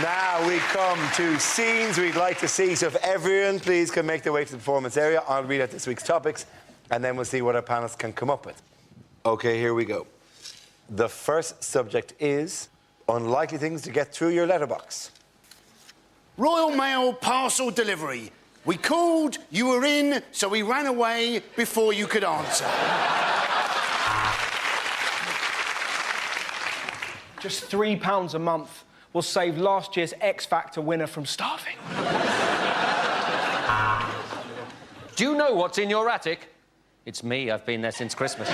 Now we come to scenes we'd like to see. So if everyone, please, can make their way to the performance area, I'll read out this week's topics, and then we'll see what our panelists can come up with. OK, here we go. The first subject is unlikely things to get through your letterbox. Royal Mail parcel delivery. We called, you were in, so we ran away before you could answer. Just £3 a month will save last year's X Factor winner from starving. Do you know what's in your attic? It's me. I've been there since Christmas.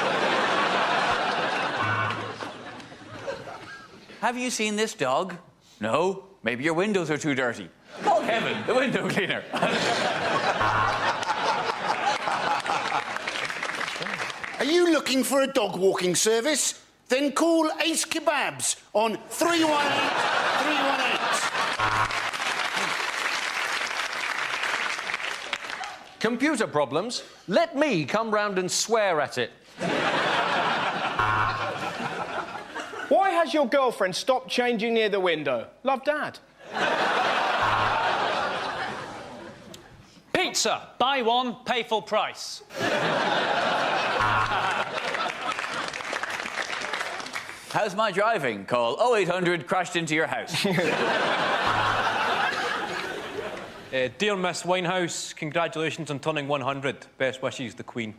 Have you seen this dog? No? Maybe your windows are too dirty. Call Kevin, the window cleaner. Are you looking for a dog walking service? Then call Ace Kebabs on 318-318. Computer problems? Let me come round and swear at it. Why has your girlfriend stopped changing near the window? Love, Dad. Pizza. Buy one, pay full price. How's my driving? Call 0800 crashed into your house. Dear Miss Winehouse, congratulations on turning 100. Best wishes, the Queen.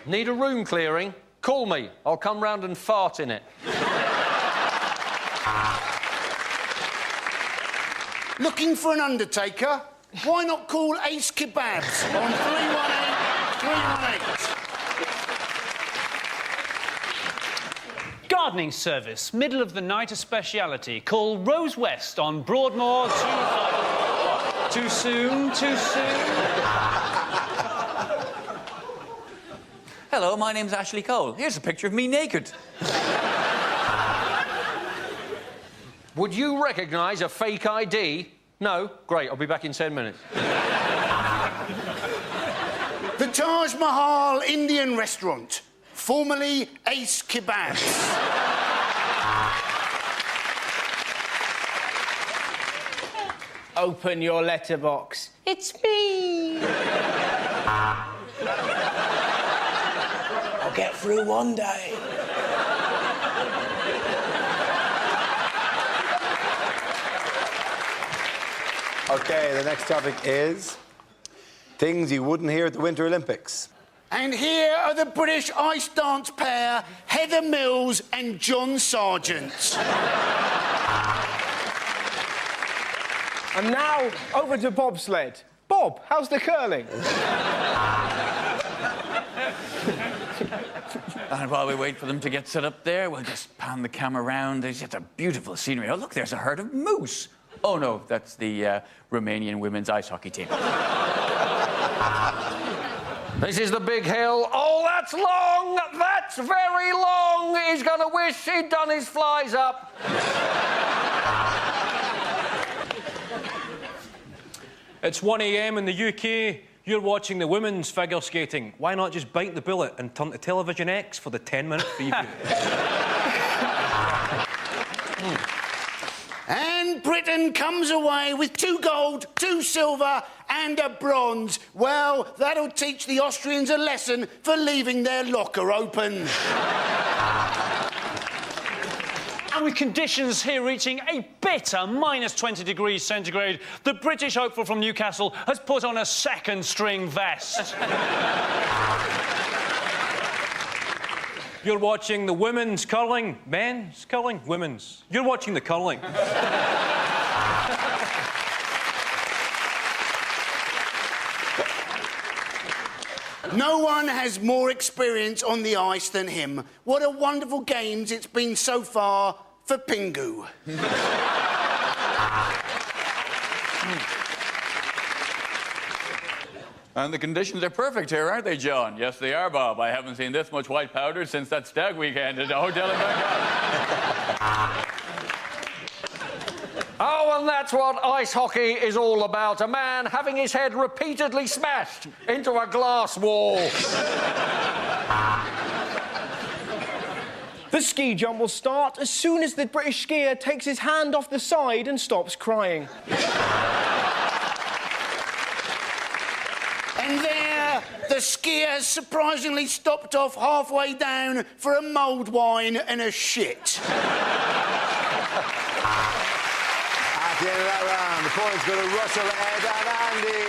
Need a room clearing? Call me. I'll come round and fart in it. Looking for an undertaker? Why not call Ace Kebabs on 318-318? Gardening service. Middle of the night, a speciality. Call Rose West on Broadmoor 25. Too soon, too soon. Hello, my name's Ashley Cole. Here's a picture of me naked. Would you recognise a fake ID? No? Great, I'll be back in 10 minutes. The Taj Mahal Indian restaurant, formerly Ace Kebabs. Open your letterbox. It's me. I'll get through one day. OK, the next topic is things you wouldn't hear at the Winter Olympics. And here are the British ice dance pair, Heather Mills and John Sargent. And now, over to bobsled. Bob, how's the curling? And while we wait for them to get set up there, we'll just pan the camera around. There's just a beautiful scenery. Oh, look, there's a herd of moose. Oh, no, that's the Romanian women's ice hockey team. This is the big hill. Oh, that's long! That's very long! He's gonna wish he'd done his flies up. It's 1 a.m. in the UK. You're watching the women's figure skating. Why not just bite the bullet and turn to Television X for the 10-minute preview? And Britain comes away with 2 gold, 2 silver and a bronze. Well, that'll teach the Austrians a lesson for leaving their locker open. And with conditions here reaching a bitter minus 20 degrees centigrade, the British hopeful from Newcastle has put on a second-string vest. You're watching the women's curling. Men's curling? Women's. You're watching the curling. No one has more experience on the ice than him. What a wonderful games it's been so far for Pingu. And the conditions are perfect here, aren't they, John? Yes, they are, Bob. I haven't seen this much white powder since that stag weekend at the hotel in Bangkok. Oh, and that's what ice hockey is all about. A man having his head repeatedly smashed into a glass wall. The ski jump will start as soon as the British skier takes his hand off the side and stops crying. And there, the skier has surprisingly stopped off halfway down for a mulled wine and a shit. At the end of that round, the points go to Russell, Ed and Andy.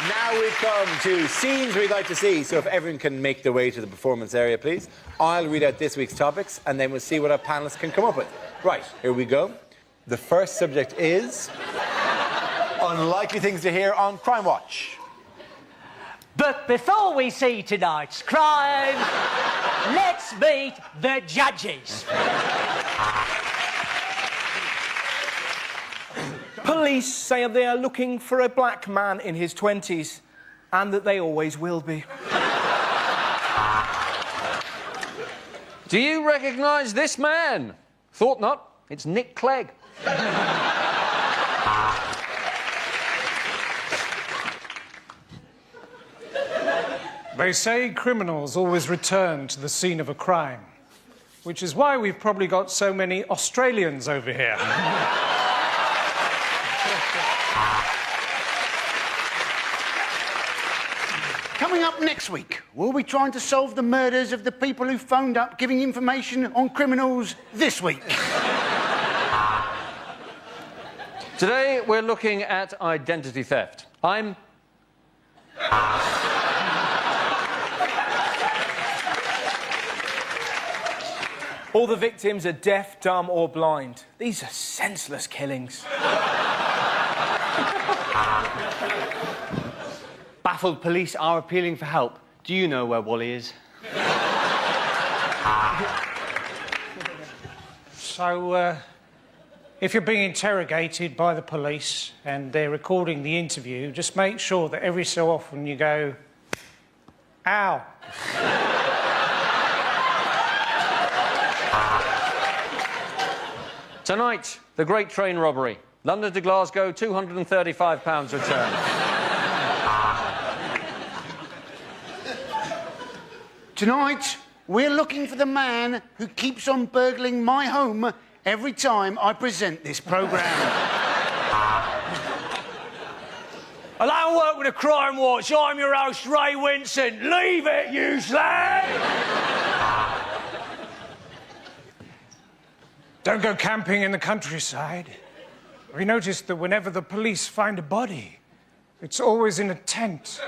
Now we come to scenes we'd like to see. So if everyone can make their way to the performance area, please. I'll read out this week's topics, and then we'll see what our panelists can come up with. Right, here we go. The first subject is unlikely things to hear on Crime Watch. But before we see tonight's crime, let's meet the judges. Police say they are looking for a black man in his 20s, and that they always will be. Do you recognise this man? Thought not. It's Nick Clegg. They say criminals always return to the scene of a crime, which is why we've probably got so many Australians over here. Coming up next week, we'll be trying to solve the murders of the people who phoned up giving information on criminals this week. Today, we're looking at identity theft. All the victims are deaf, dumb or blind. These are senseless killings. Baffled police are appealing for help. Do you know where Wally is? So, if you're being interrogated by the police and they're recording the interview, just make sure that every so often you go, ow. Tonight, the Great Train Robbery. London to Glasgow, £235 return. Tonight, we're looking for the man who keeps on burgling my home every time I present this programme. I don't work with a Crime Watch. I'm your host, Ray Winston. Leave it, you slag! Don't go camping in the countryside. We noticed that whenever the police find a body, it's always in a tent.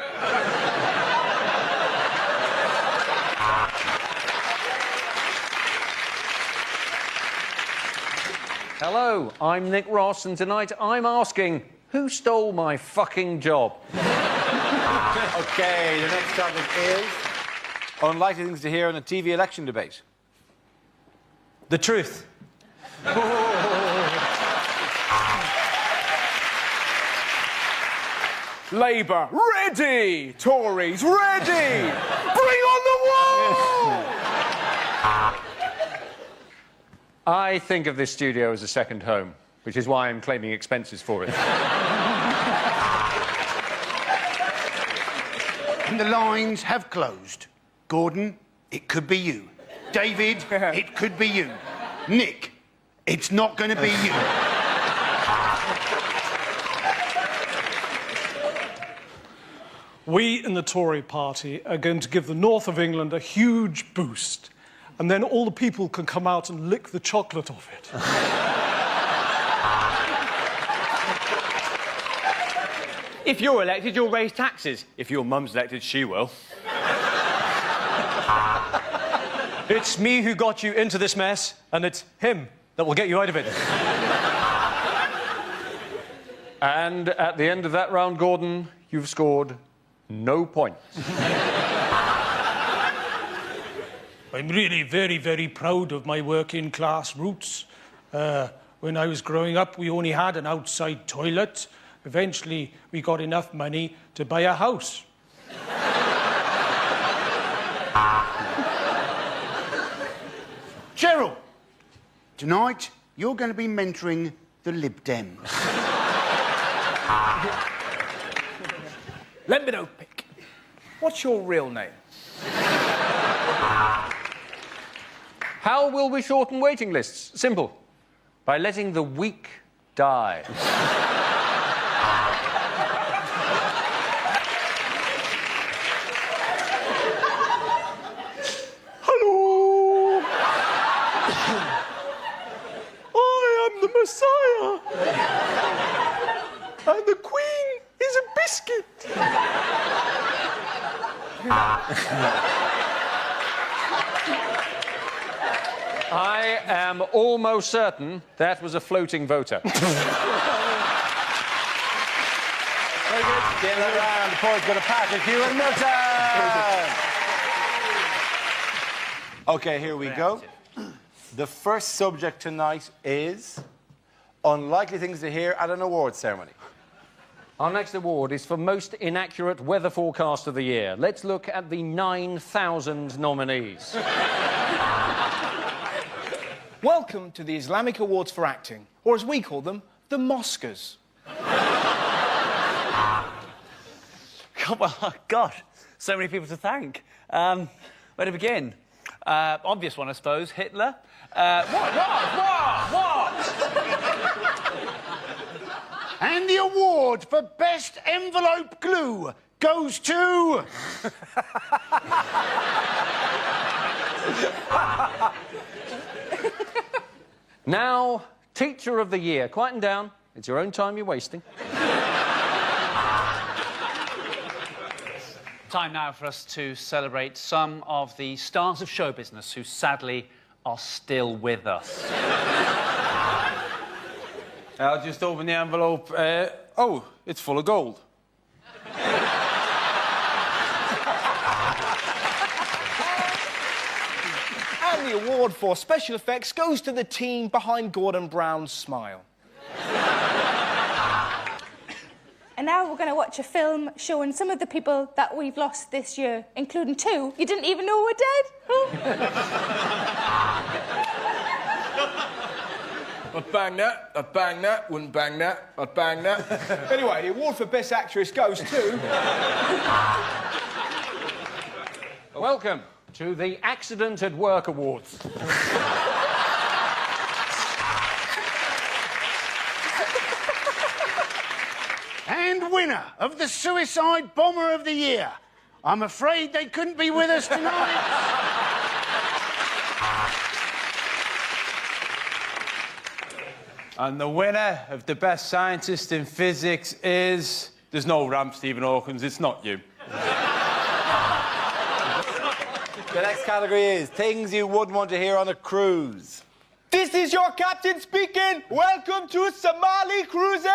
Hello, I'm Nick Ross, and tonight I'm asking, who stole my fucking job? Okay, the next topic is unlikely things to hear on a TV election debate. The truth. Labour, ready! Tories, ready! Bring on the wall! I think of this studio as a second home, which is why I'm claiming expenses for it. And the lines have closed. Gordon, it could be you. David, it could be you. Nick, it's not going to be you. We in the Tory party are going to give the north of England a huge boost, and then all the people can come out and lick the chocolate off it. If you're elected, you'll raise taxes. If your mum's elected, she will. It's me who got you into this mess, and it's him that will get you out of it. And at the end of that round, Gordon, you've scored no points. I'm really very, very proud of my working class roots. When I was growing up, we only had an outside toilet. Eventually, we got enough money to buy a house. Cheryl, tonight you're going to be mentoring the Lib Dems. Let me know, Pick. What's your real name? How will we shorten waiting lists? Simple. By letting the weak die. Hello! I am the Messiah! And the Queen is a biscuit! I am almost certain that was a floating voter. Very good. The end of the round. The point's going to Patrick, Hugh and Milton. OK, here we go. The first subject tonight is unlikely things to hear at an awards ceremony. Our next award is for most inaccurate weather forecast of the year. Let's look at the 9,000 nominees. Welcome to the Islamic Awards for Acting, or as we call them, the Moscas. Well, gosh, so many people to thank. Where to begin? Obvious one, I suppose, Hitler. And the award for Best Envelope Glue goes to... Now, Teacher of the Year. Quieten down. It's your own time you're wasting. Time now for us to celebrate some of the stars of show business who sadly are still with us. I'll just open the envelope. Oh, it's full of gold. And the award for special effects goes to the team behind Gordon Brown's smile. And now we're going to watch a film showing some of the people that we've lost this year, including two you didn't even know were dead. I'd bang that, I'd bang that, wouldn't bang that, I'd bang that. Anyway, the award for Best Actress goes to... Welcome to the Accident at Work Awards. And winner of the Suicide Bomber of the Year. I'm afraid they couldn't be with us tonight. And the winner of the Best Scientist in Physics is... There's no ramp, Stephen Hawkins, it's not you. The next category is things you wouldn't want to hear on a cruise. This is your captain speaking. Welcome to Somali Cruises.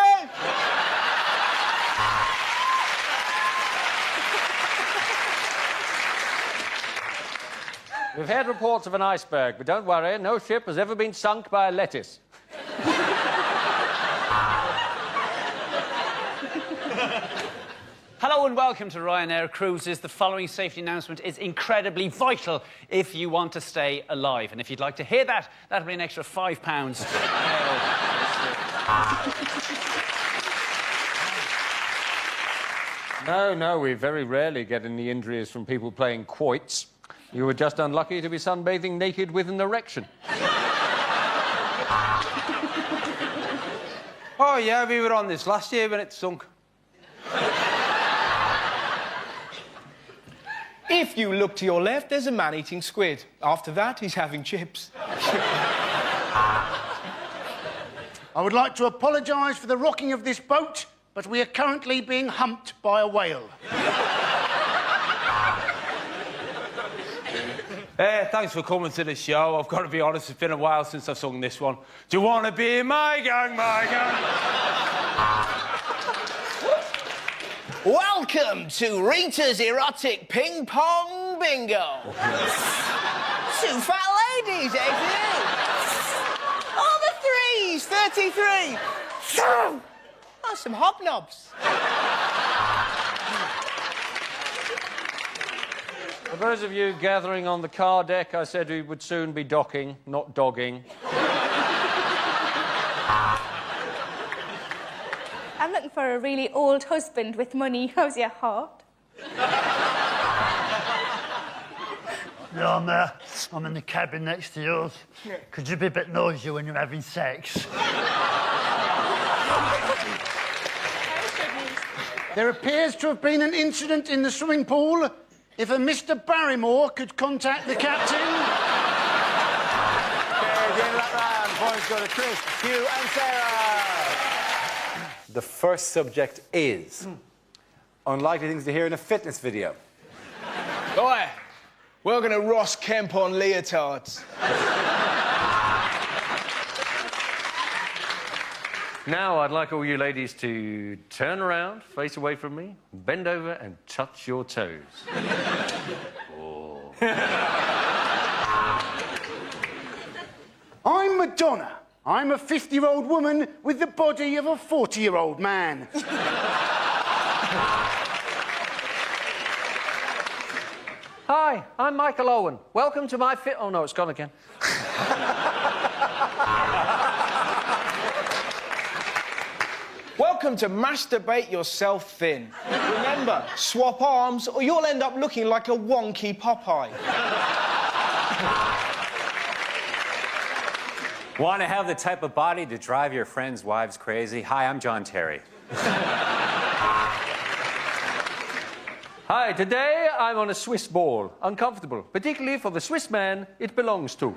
We've had reports of an iceberg, but don't worry, no ship has ever been sunk by a lettuce. Hello and welcome to Ryanair Cruises. The following safety announcement is incredibly vital if you want to stay alive. And if you'd like to hear that, that'll be an extra £5. No, we very rarely get any injuries from people playing quoits. You were just unlucky to be sunbathing naked with an erection. Oh, yeah, we were on this last year when it sunk. If you look to your left, there's a man eating squid. After that, he's having chips. I would like to apologise for the rocking of this boat, but we are currently being humped by a whale. Thanks for coming to the show. I've got to be honest, it's been a while since I've sung this one. Do you want to be in my gang, my gang? Welcome to Rita's Erotic Ping Pong Bingo. Two fat ladies, eh? All the threes, 33. Oh, some hobnobs. For those of you gathering on the car deck, I said we would soon be docking, not dogging. I'm looking for a really old husband with money. How's your heart? Yeah, I'm in the cabin next to yours. Could you be a bit noisy when you're having sex? There appears to have been an incident in the swimming pool. If a Mr. Barrymore could contact the captain. Okay, at the end of that round, points go to Chris, Hugh, and Sarah. The first subject is unlikely things to hear in a fitness video. Oi, we're gonna Ross Kemp on leotards. Now, I'd like all you ladies to turn around, face away from me, bend over and touch your toes. Oh. I'm Madonna. I'm a 50-year-old woman with the body of a 40-year-old man. Hi, I'm Michael Owen. Welcome to my Oh, no, it's gone again. Welcome to Masturbate Yourself Thin. Remember, swap arms or you'll end up looking like a wonky Popeye. Want to have the type of body to drive your friends' wives crazy? Hi, I'm John Terry. Hi, today I'm on a Swiss ball. Uncomfortable, particularly for the Swiss man it belongs to.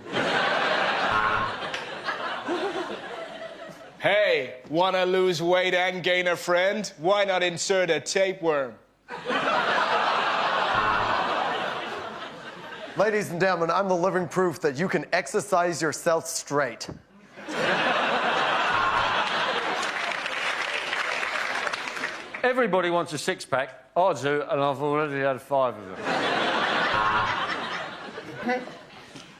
Hey, wanna lose weight and gain a friend? Why not insert a tapeworm? Ladies and gentlemen, I'm the living proof that you can exercise yourself straight. Everybody wants a six-pack. I do, and I've already had 5 of them.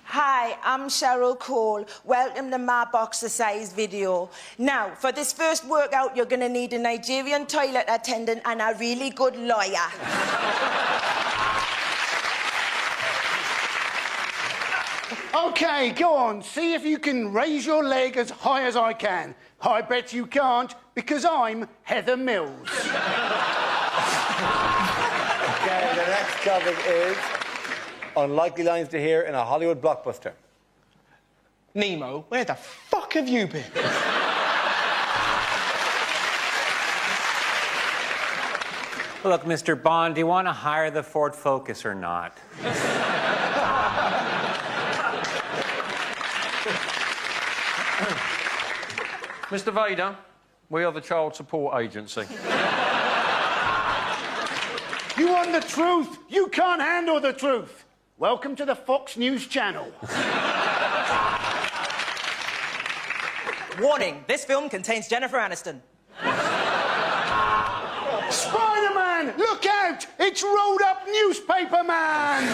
Hi, I'm Cheryl Cole. Welcome to my boxer-size video. Now, for this first workout, you're gonna need a Nigerian toilet attendant and a really good lawyer. OK, go on. See if you can raise your leg as high as I can. I bet you can't, because I'm Heather Mills. Okay, the next topic is unlikely lines to hear in a Hollywood blockbuster. Nemo, where the fuck have you been? Look, Mr. Bond, do you want to hire the Ford Focus or not? Mr. Vader, we are the child support agency. You want the truth? You can't handle the truth. Welcome to the Fox News Channel. Warning, this film contains Jennifer Aniston. Spider-Man, look out! It's rolled up newspaper man!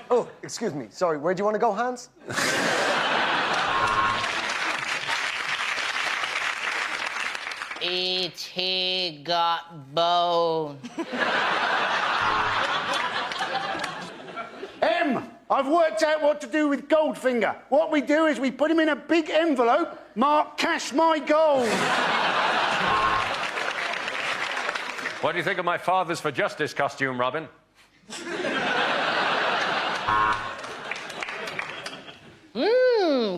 Oh, excuse me. Sorry, where do you want to go, Hans? E.T. got bone. I've worked out what to do with Goldfinger. What we do is we put him in a big envelope marked Cash My Gold. What do you think of my Fathers for Justice costume, Robin?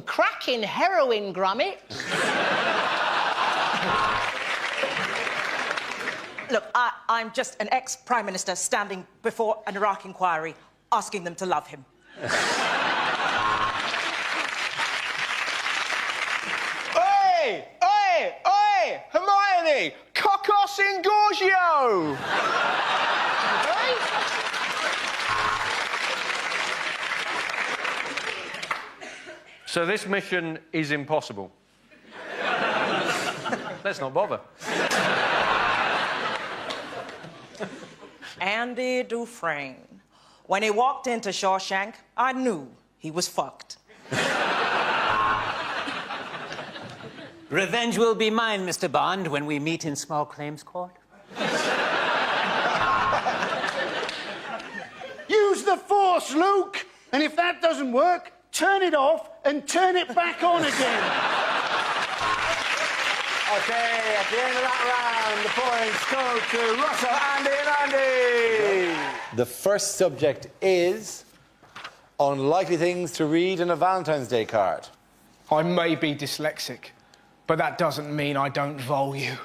Cracking heroin, Gromit. Look, I'm just an ex-Prime Minister standing before an Iraq inquiry, asking them to love him. Oi! Oi! Oi! Hermione! Cocos Ingorgio! So this mission is impossible. Let's not bother. Andy Dufresne. When he walked into Shawshank, I knew he was fucked. Revenge will be mine, Mr. Bond, when we meet in small claims court. Use the force, Luke! And if that doesn't work, turn it off and turn it back on again. Okay, at the end of that round, the points go to Russell, Andy, and Andy. The first subject is unlikely things to read in a Valentine's Day card. I may be dyslexic, but that doesn't mean I don't vole you.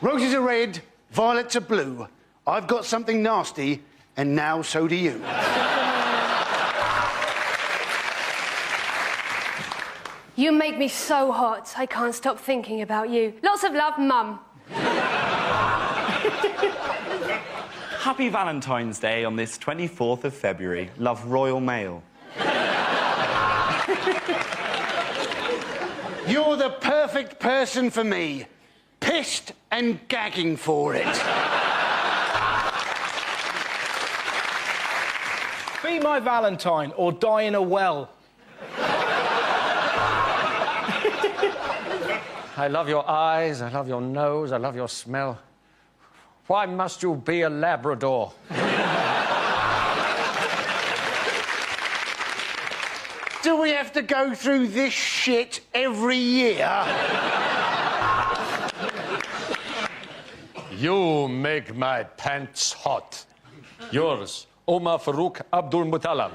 Roses are red, violets are blue. I've got something nasty, and now so do you. You make me so hot, I can't stop thinking about you. Lots of love, Mum. Happy Valentine's Day on this 24th of February. Love, Royal Mail. You're the perfect person for me. Pissed and gagging for it. Be my Valentine or die in a well. I love your eyes, I love your nose, I love your smell. Why must you be a Labrador? Do we have to go through this shit every year? You make my pants hot. Yours, Omar Farouk Abdul Muttalib.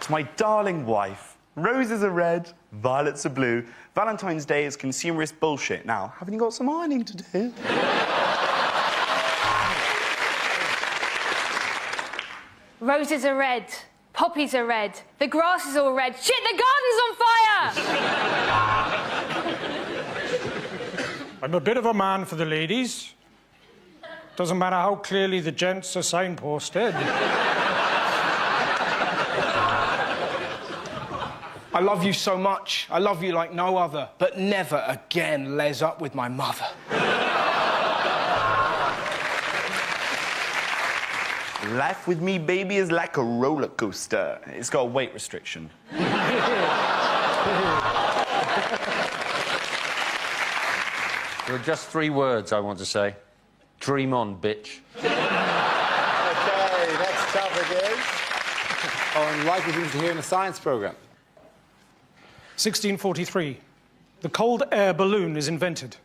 To my darling wife, roses are red, violets are blue. Valentine's Day is consumerist bullshit. Now, haven't you got some ironing to do? Roses are red, poppies are red, the grass is all red. Shit, the garden's on fire! I'm a bit of a man for the ladies. Doesn't matter how clearly the gents are signposted. I love you so much. I love you like no other. But never again les up with my mother. Life with me, baby, is like a roller coaster. It's got a weight restriction. There are just 3 words I want to say. Dream on, bitch. Okay, next topic is unlikely things to hear in a science program. 1643. The cold air balloon is invented.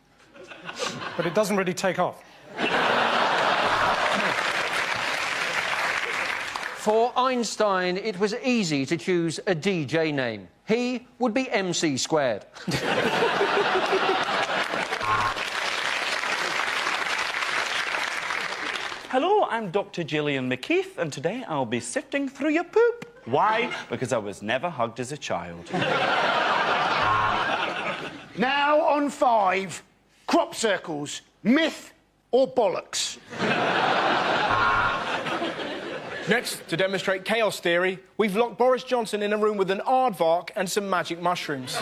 But it doesn't really take off. For Einstein, it was easy to choose a DJ name. He would be MC squared. Hello, I'm Dr. Gillian McKeith, and today I'll be sifting through your poop. Why? Because I was never hugged as a child. Now on 5, crop circles, myth or bollocks? Next, to demonstrate chaos theory, we've locked Boris Johnson in a room with an aardvark and some magic mushrooms.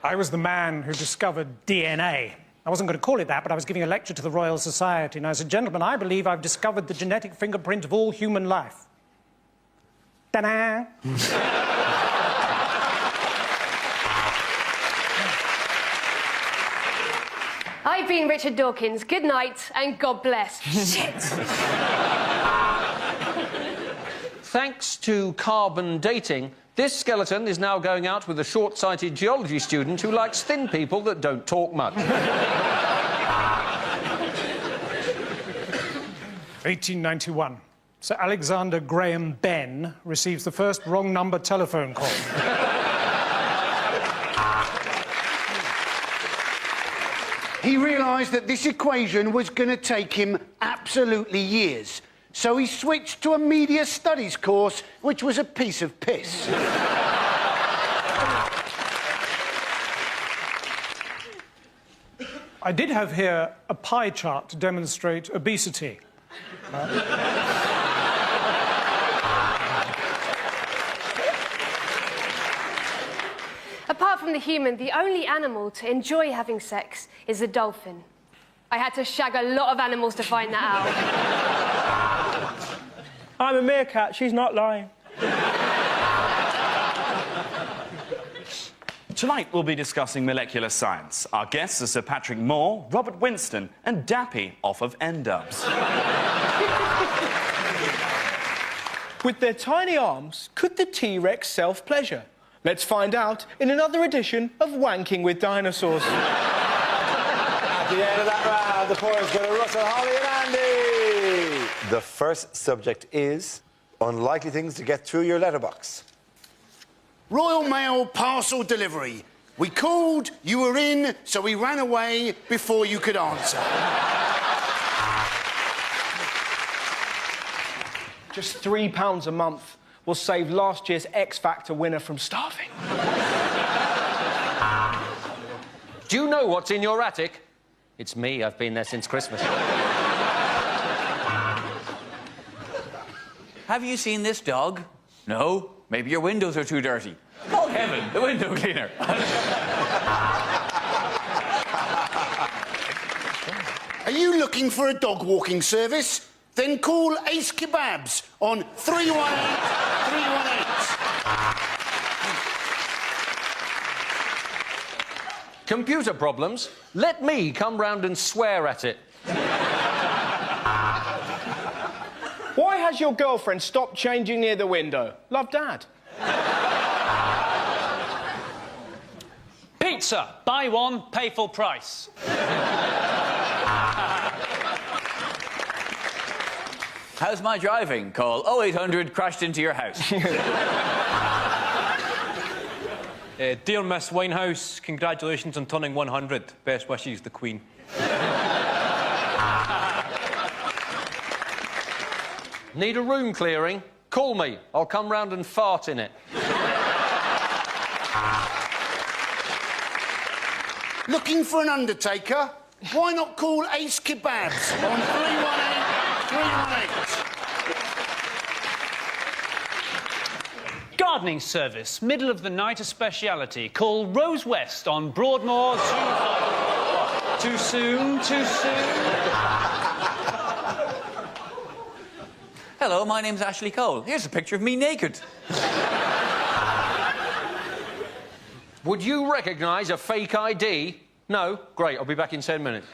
I was the man who discovered DNA. I wasn't going to call it that, but I was giving a lecture to the Royal Society, and I said, gentlemen, I believe I've discovered the genetic fingerprint of all human life. Ta-da! I've been Richard Dawkins. Good night and God bless. Shit! Thanks to carbon dating, this skeleton is now going out with a short-sighted geology student who likes thin people that don't talk much. 1891. Sir Alexander Graham Benn receives the first wrong number telephone call. He realised that this equation was going to take him absolutely years. So he switched to a media studies course, which was a piece of piss. I did have here a pie chart to demonstrate obesity. Apart from the human, the only animal to enjoy having sex is the dolphin. I had to shag a lot of animals to find that out. I'm a meerkat, she's not lying. Tonight we'll be discussing molecular science. Our guests are Sir Patrick Moore, Robert Winston and Dappy off of N-Dubs. With their tiny arms, could the T-Rex self-pleasure? Let's find out in another edition of Wanking with Dinosaurs. At the end of that round, the points go to Russell, Holly and Andy. The first subject is unlikely things to get through your letterbox. Royal Mail parcel delivery. We called, you were in, so we ran away before you could answer. Just £3 a month will save last year's X Factor winner from starving. Do you know what's in your attic? It's me. I've been there since Christmas. Have you seen this dog? No? Maybe your windows are too dirty. Oh, heaven, the window cleaner. Are you looking for a dog walking service? Then call Ace Kebabs on 318-318. Computer problems? Let me come round and swear at it. Why has your girlfriend stopped changing near the window? Love, Dad. Pizza. Buy one, pay full price. How's my driving? Call 0800 crashed into your house. Dear Miss Winehouse, congratulations on turning 100. Best wishes, the Queen. Need a room clearing? Call me. I'll come round and fart in it. Looking for an undertaker? Why not call Ace Kebabs on 318-318? Gardening service, middle of the night a speciality. Call Rose West on Broadmoor. Too soon, too soon. Hello, my name's Ashley Cole. Here's a picture of me naked. Would you recognise a fake ID? No? Great, I'll be back in 10 minutes.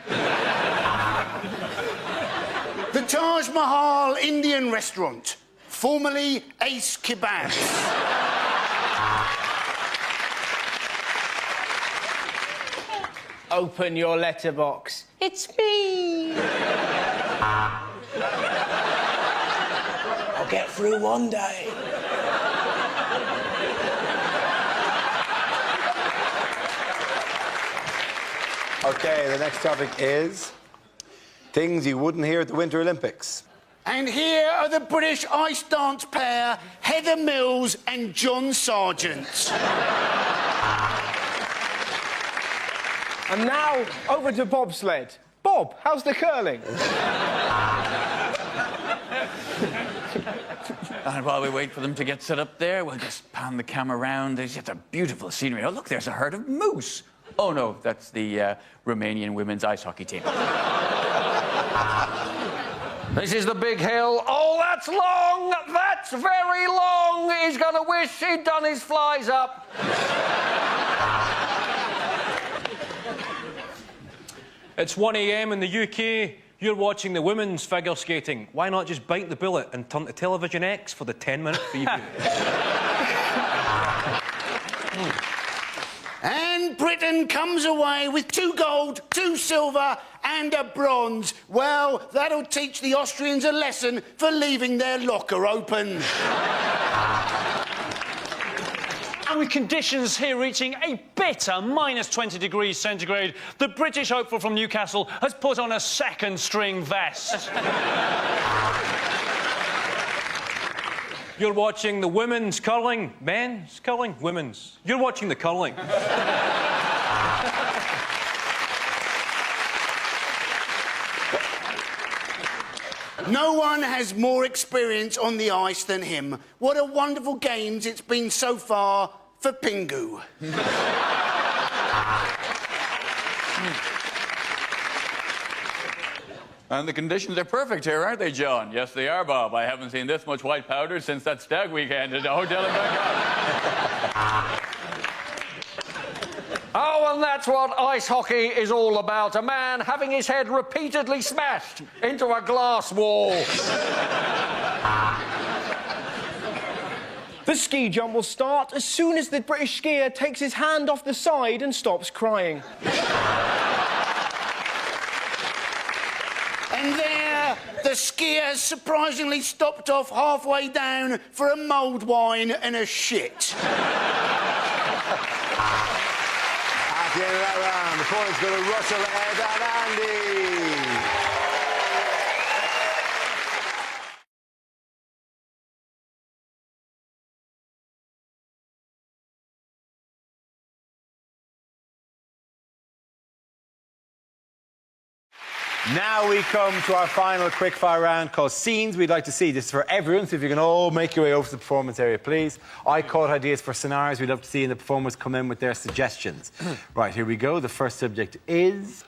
The Taj Mahal Indian restaurant, formerly Ace Kebabs. Open your letterbox. It's me. I'll get through one day. OK, the next topic is things you wouldn't hear at the Winter Olympics. And here are the British ice dance pair, Heather Mills and John Sargent. And now, over to bobsled. Bob, how's the curling? And while we wait for them to get set up there, we'll just pan the camera around. There's just a beautiful scenery. Oh, look, there's a herd of moose. Oh, no, that's the Romanian women's ice hockey team. This is the big hill. Oh, that's long! That's very long! He's gonna wish he'd done his flies up. It's 1 a.m. in the UK. You're watching the women's figure skating. Why not just bite the bullet and turn to Television X for the 10-minute preview? And Britain comes away with 2 gold, 2 silver and a bronze. Well, that'll teach the Austrians a lesson for leaving their locker open. And with conditions here reaching a bitter -20 degrees centigrade, the British hopeful from Newcastle has put on a second-string vest. You're watching the women's curling. Men's curling? Women's. You're watching the curling. No one has more experience on the ice than him. What a wonderful games it's been so far for Pingu. And the conditions are perfect here, aren't they, John? Yes, they are, Bob. I haven't seen this much white powder since that stag weekend at the hotel in Bangkok. Oh, and that's what ice hockey is all about. A man having his head repeatedly smashed into a glass wall. The ski jump will start as soon as the British skier takes his hand off the side and stops crying. And there, the skier has surprisingly stopped off halfway down for a mulled wine and a shit. At the end of that round, the points go to Russell, Ed and Andy. Now we come to our final quickfire round called Scenes We'd Like to See. This is for everyone, so if you can all make your way over to the performance area, please. I caught ideas for scenarios we'd love to see, and the performers come in with their suggestions. Right, here we go. The first subject is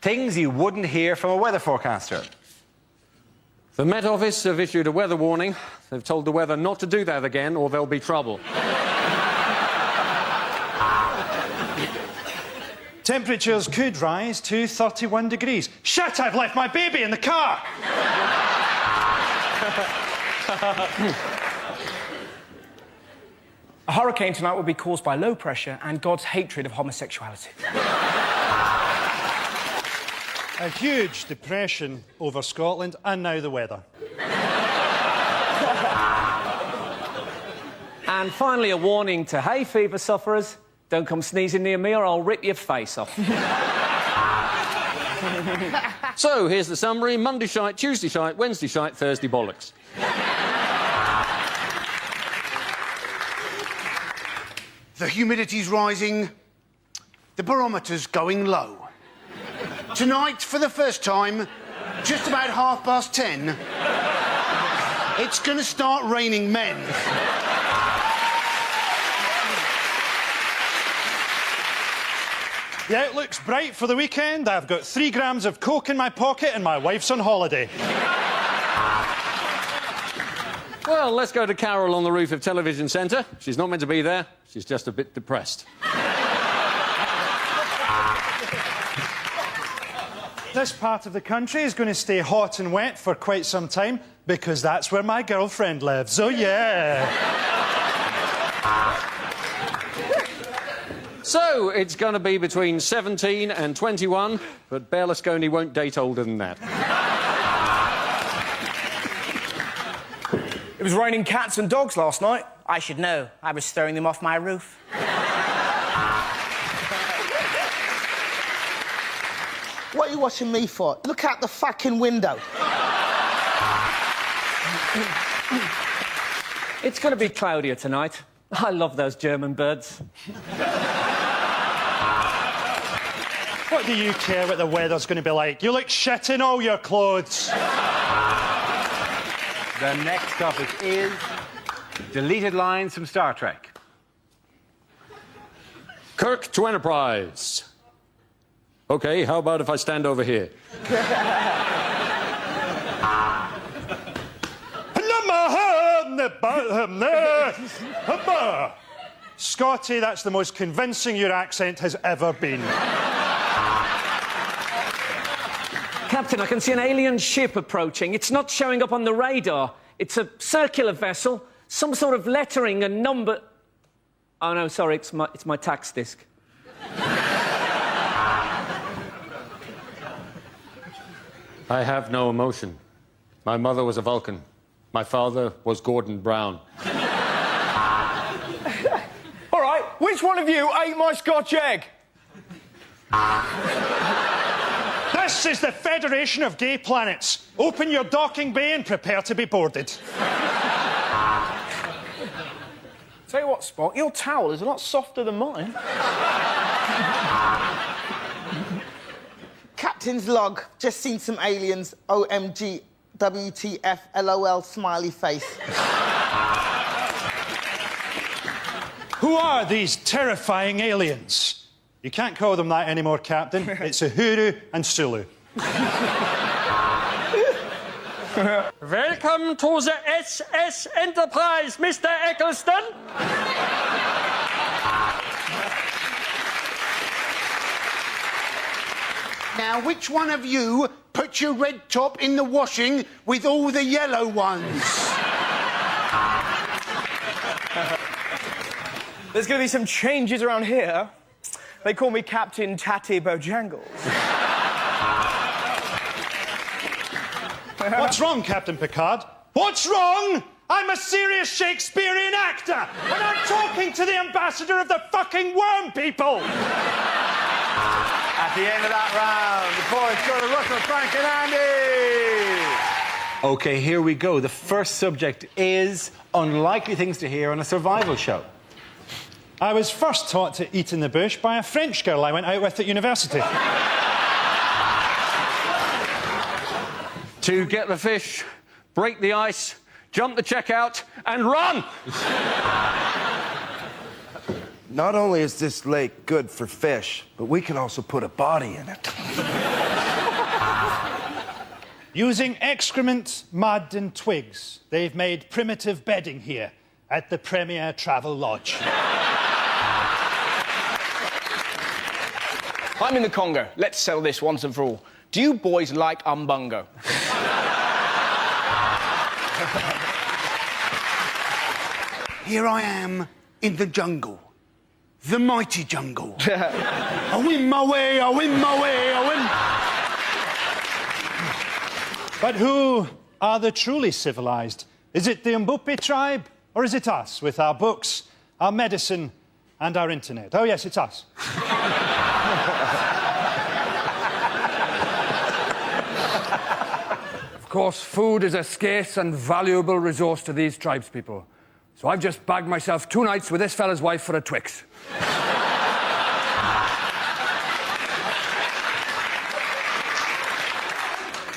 things you wouldn't hear from a weather forecaster. The Met Office have issued a weather warning. They've told the weather not to do that again, or there'll be trouble. Temperatures could rise to 31 degrees. Shit, I've left my baby in the car! A hurricane tonight will be caused by low pressure and God's hatred of homosexuality. A huge depression over Scotland, and now the weather. And finally, a warning to hay fever sufferers. Don't come sneezing near me or I'll rip your face off. So, here's the summary. Monday shite, Tuesday shite, Wednesday shite, Thursday bollocks. The humidity's rising. The barometer's going low. Tonight, for the first time, just about 10:30, it's going to start raining men. The outlook's bright for the weekend. I've got 3 grams of coke in my pocket and my wife's on holiday. Well, let's go to Carol on the roof of Television Centre. She's not meant to be there. She's just a bit depressed. This part of the country is going to stay hot and wet for quite some time because that's where my girlfriend lives. Oh, yeah. So, it's going to be between 17 and 21, but Berlusconi won't date older than that. It was raining cats and dogs last night. I should know. I was throwing them off my roof. What are you watching me for? Look out the fucking window. It's going to be cloudier tonight. I love those German birds. What do you care what the weather's going to be like? You look shit in all your clothes. The next topic is deleted lines from Star Trek. Kirk to Enterprise. OK, how about if I stand over here? Scotty, that's the most convincing your accent has ever been. Captain, I can see an alien ship approaching. It's not showing up on the radar. It's a circular vessel, some sort of lettering and number... Oh, no, sorry, it's my tax disc. I have no emotion. My mother was a Vulcan. My father was Gordon Brown. All right, which one of you ate my Scotch egg? This is the Federation of Gay Planets. Open your docking bay and prepare to be boarded. Tell you what, Spock, your towel is a lot softer than mine. Captain's log. Just seen some aliens. OMG. WTF. LOL. Smiley face. Who are these terrifying aliens? You can't call them that anymore, Captain. It's Uhuru and Sulu. Welcome to the SS Enterprise, Mr. Eccleston. Now, which one of you put your red top in the washing with all the yellow ones? There's going to be some changes around here. They call me Captain Tatty Bojangles. What's wrong, Captain Picard? What's wrong? I'm a serious Shakespearean actor, and I'm talking to the ambassador of the fucking worm people! At the end of that round, the points go to Russell, Frank and Andy. OK, here we go. The first subject is unlikely things to hear on a survival show. I was first taught to eat in the bush by a French girl I went out with at university. To get the fish, break the ice, jump the checkout, and run! Not only is this lake good for fish, but we can also put a body in it. Using excrement, mud and twigs, they've made primitive bedding here at the Premier Travel Lodge. I'm in the Congo. Let's settle this once and for all. Do you boys like umbungo? Here I am in the jungle. The mighty jungle. I win my way, I win my way, I win. But who are the truly civilized? Is it the Mbupi tribe, or is it us, with our books, our medicine, and our internet? Oh, yes, it's us. Of course, food is a scarce and valuable resource to these tribespeople. So I've just bagged myself 2 nights with this fella's wife for a Twix.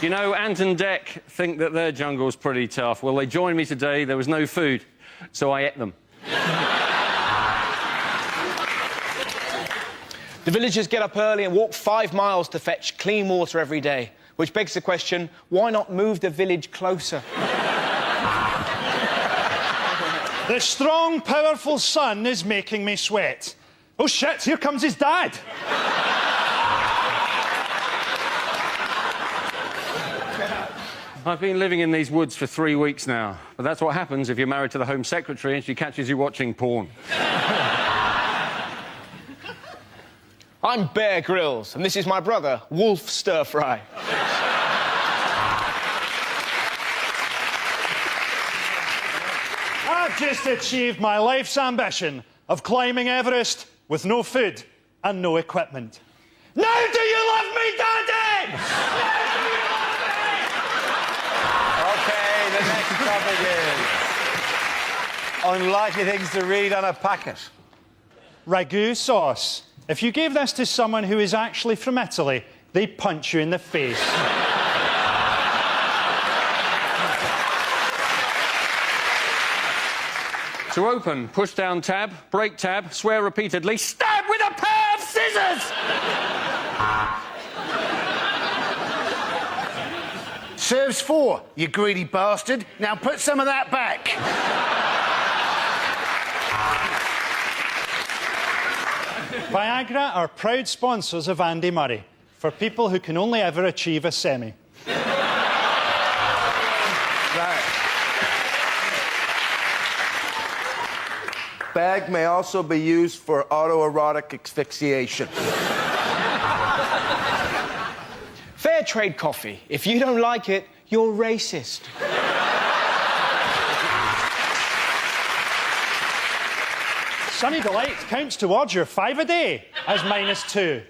You know, Ant and Dec think that their jungle's pretty tough. Well, they joined me today. There was no food, so I ate them. The villagers get up early and walk 5 miles to fetch clean water every day, which begs the question, why not move the village closer? The strong, powerful sun is making me sweat. Oh, shit, here comes his dad. I've been living in these woods for 3 weeks now, but that's what happens if you're married to the Home Secretary and she catches you watching porn. I'm Bear Grylls, and this is my brother, Wolf Stir Fry. I've just achieved my life's ambition of climbing Everest with no food and no equipment. Now do you love me, Daddy? OK, the next topic is unlikely things to read on a packet. Ragu sauce. If you gave this to someone who is actually from Italy, they'd punch you in the face. To open, push down tab, break tab, swear repeatedly, stab with a pair of scissors! Serves 4, you greedy bastard. Now put some of that back. Viagra are proud sponsors of Andy Murray, for people who can only ever achieve a semi. Right. Bag may also be used for autoerotic asphyxiation. Fair trade coffee. If you don't like it, you're racist. Sunny Delight counts towards your 5 a day as -2.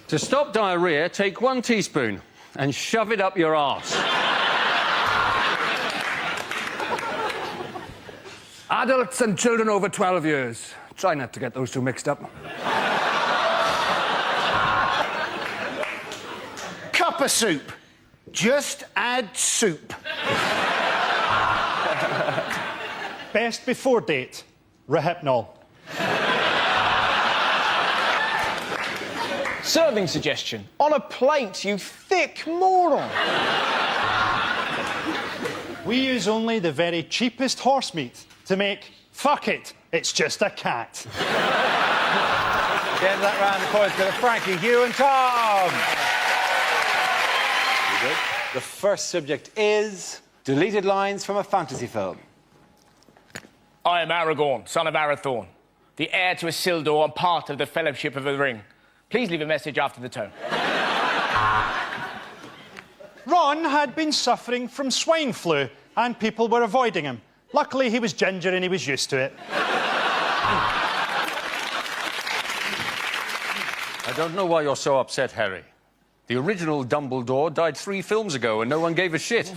To stop diarrhea, take 1 teaspoon and shove it up your arse. Adults and children over 12 years. Try not to get those two mixed up. Cup of soup. Just add soup. Best before date, Rohypnol. Serving suggestion. On a plate, you thick moron. We use only the very cheapest horse meat to make fuck it, it's just a cat. The end of that round, of course, go to Frankie, Hugh and Tom. Very good. The first subject is deleted lines from a fantasy film. I am Aragorn, son of Arathorn, the heir to Isildur and part of the Fellowship of the Ring. Please leave a message after the tone. Ron had been suffering from swine flu and people were avoiding him. Luckily, he was ginger and he was used to it. I don't know why you're so upset, Harry. The original Dumbledore died 3 films ago and no one gave a shit.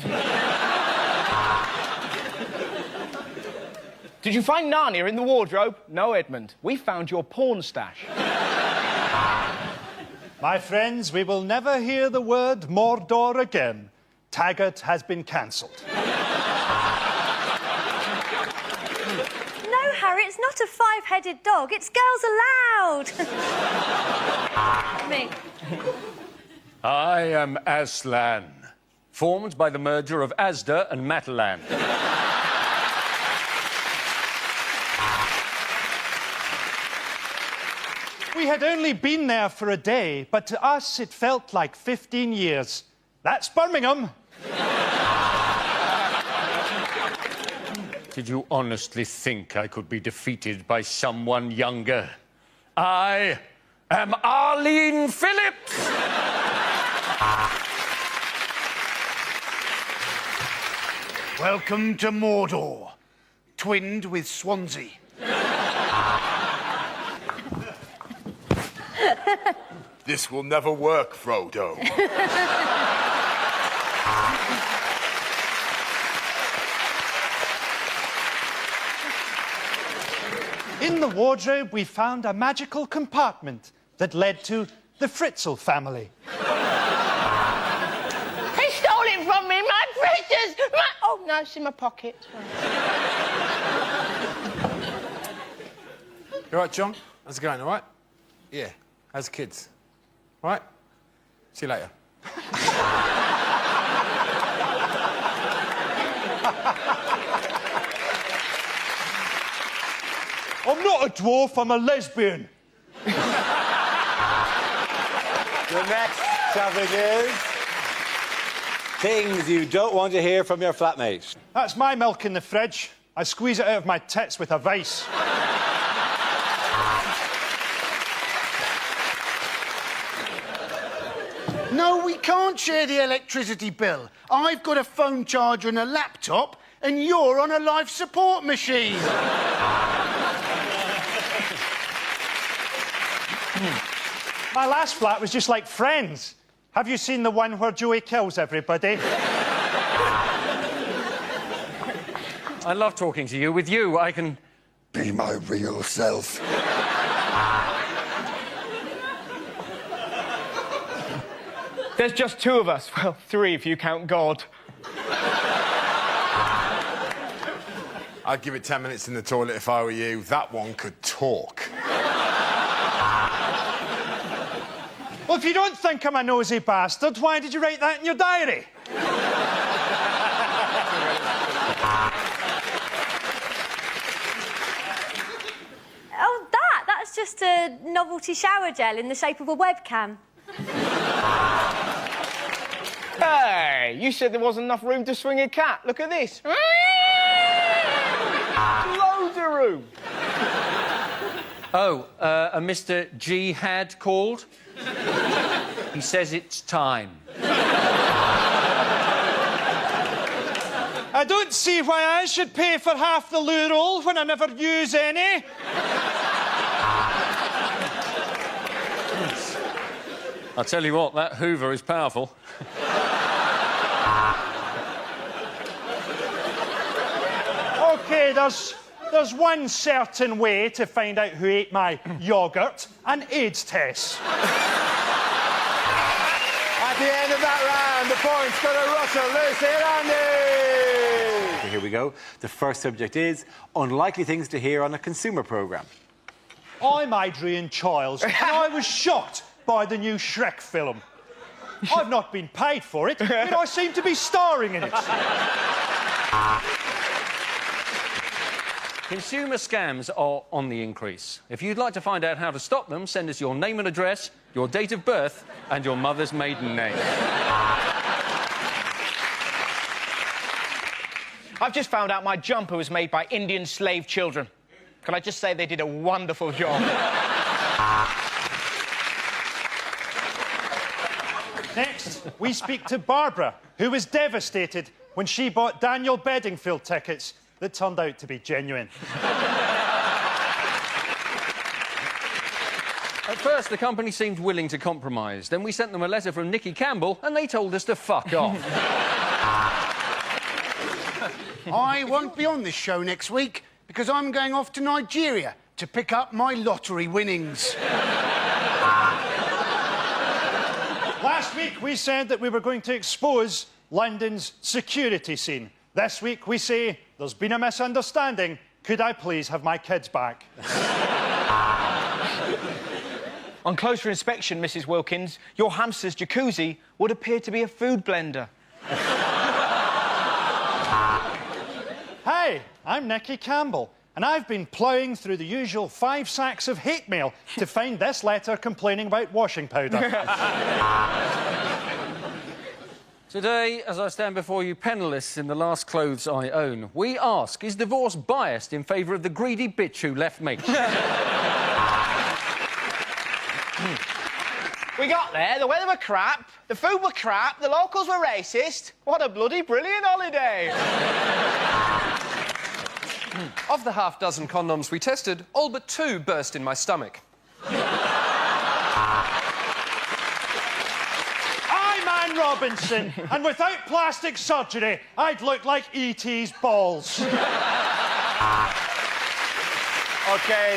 Did you find Narnia in the wardrobe? No, Edmund. We found your porn stash. My friends, we will never hear the word Mordor again. Taggart has been cancelled. No, Harry, it's not a 5-headed dog. It's girls allowed. Me. I am Aslan, formed by the merger of Asda and Matalan. We had only been there for a day, but to us it felt like 15 years. That's Birmingham. Did you honestly think I could be defeated by someone younger? I am Arlene Phillips! Welcome to Mordor, twinned with Swansea. This will never work, Frodo. In the wardrobe, we found a magical compartment that led to the Fritzl family. He stole it from me, my precious! Oh, no, it's in my pocket. You all right, John? How's it going, all right? Yeah. How's the kids? All right? See you later. I'm not a dwarf, I'm a lesbian. The next topic is things you don't want to hear from your flatmate. That's my milk in the fridge. I squeeze it out of my tits with a vice. No, we can't share the electricity bill. I've got a phone charger and a laptop, and you're on a life support machine. My last flat was just like Friends. Have you seen the one where Joey kills everybody? I love talking to you. With you, I can be my real self. There's just 2 of us. Well, 3 if you count God. I'd give it 10 minutes in the toilet if I were you. That one could talk. Well, if you don't think I'm a nosy bastard, why did you write that in your diary? Oh, that's just a novelty shower gel in the shape of a webcam. Hey, you said there wasn't enough room to swing a cat. Look at this. Loads of room. Oh, a Mr. G had called. He says it's time. I don't see why I should pay for half the loo roll when I never use any. I'll tell you what, that Hoover is powerful. OK, there's one certain way to find out who ate my yoghurt, an AIDS test. At the end of that round, the points go to Russell, Lucy and Andy. Here we go. The first subject is unlikely things to hear on a consumer programme. I'm Adrian Chiles, and I was shocked buy the new Shrek film. I've not been paid for it, yet I seem to be starring in it. Consumer scams are on the increase. If you'd like to find out how to stop them, send us your name and address, your date of birth, and your mother's maiden name. I've just found out my jumper was made by Indian slave children. Can I just say they did a wonderful job? Next, we speak to Barbara, who was devastated when she bought Daniel Bedingfield tickets that turned out to be genuine. At first, the company seemed willing to compromise. Then we sent them a letter from Nicky Campbell, and they told us to fuck off. I won't be on this show next week because I'm going off to Nigeria to pick up my lottery winnings. Last week, we said that we were going to expose London's security scene. This week, we say, there's been a misunderstanding. Could I please have my kids back? On closer inspection, Mrs. Wilkins, your hamster's jacuzzi would appear to be a food blender. Hi, I'm Nicky Campbell, and I've been ploughing through the usual 5 sacks of hate mail to find this letter complaining about washing powder. Today, as I stand before you penniless in the last clothes I own, we ask, is divorce biased in favour of the greedy bitch who left me? We got there, the weather were crap, the food were crap, the locals were racist. What a bloody brilliant holiday! Of the half-dozen condoms we tested, all but 2 burst in my stomach. I'm Anne Robinson, and without plastic surgery, I'd look like E.T.'s balls. OK,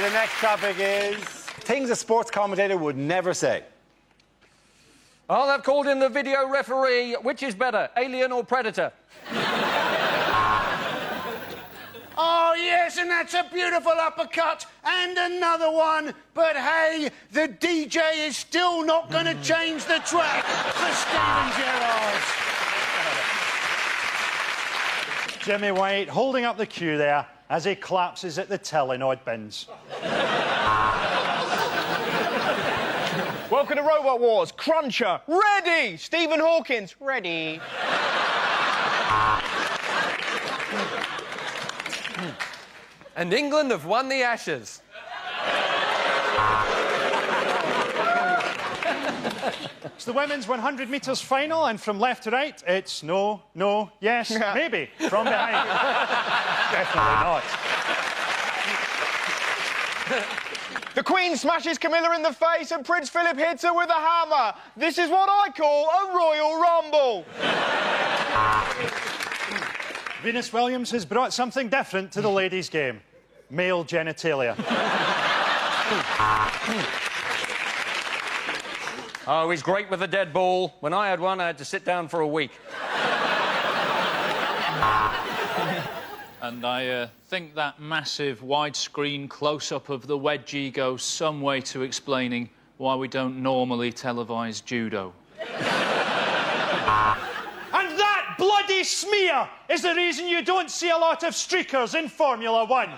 the next topic is things a sports commentator would never say. Oh, they've called in the video referee. Which is better, Alien or Predator? Oh, yes, and that's a beautiful uppercut. And another one. But hey, the DJ is still not going to change the track for Steven Gerrard. Jimmy White holding up the cue there as he collapses at the Telenoid bins. Welcome to Robot Wars. Cruncher, ready! Stephen Hawkins, ready. And England have won the Ashes. It's the women's 100 metres final, and from left to right, it's no, no, yes, maybe, from behind. Definitely not. The Queen smashes Camilla in the face and Prince Philip hits her with a hammer. This is what I call a Royal Rumble. Venus Williams has brought something different to the ladies' game. Male genitalia. Oh, he's great with a dead ball. When I had one, I had to sit down for a week. And I think that massive widescreen close-up of the wedgie goes some way to explaining why we don't normally televise judo. And that bloody smear is the reason you don't see a lot of streakers in Formula 1.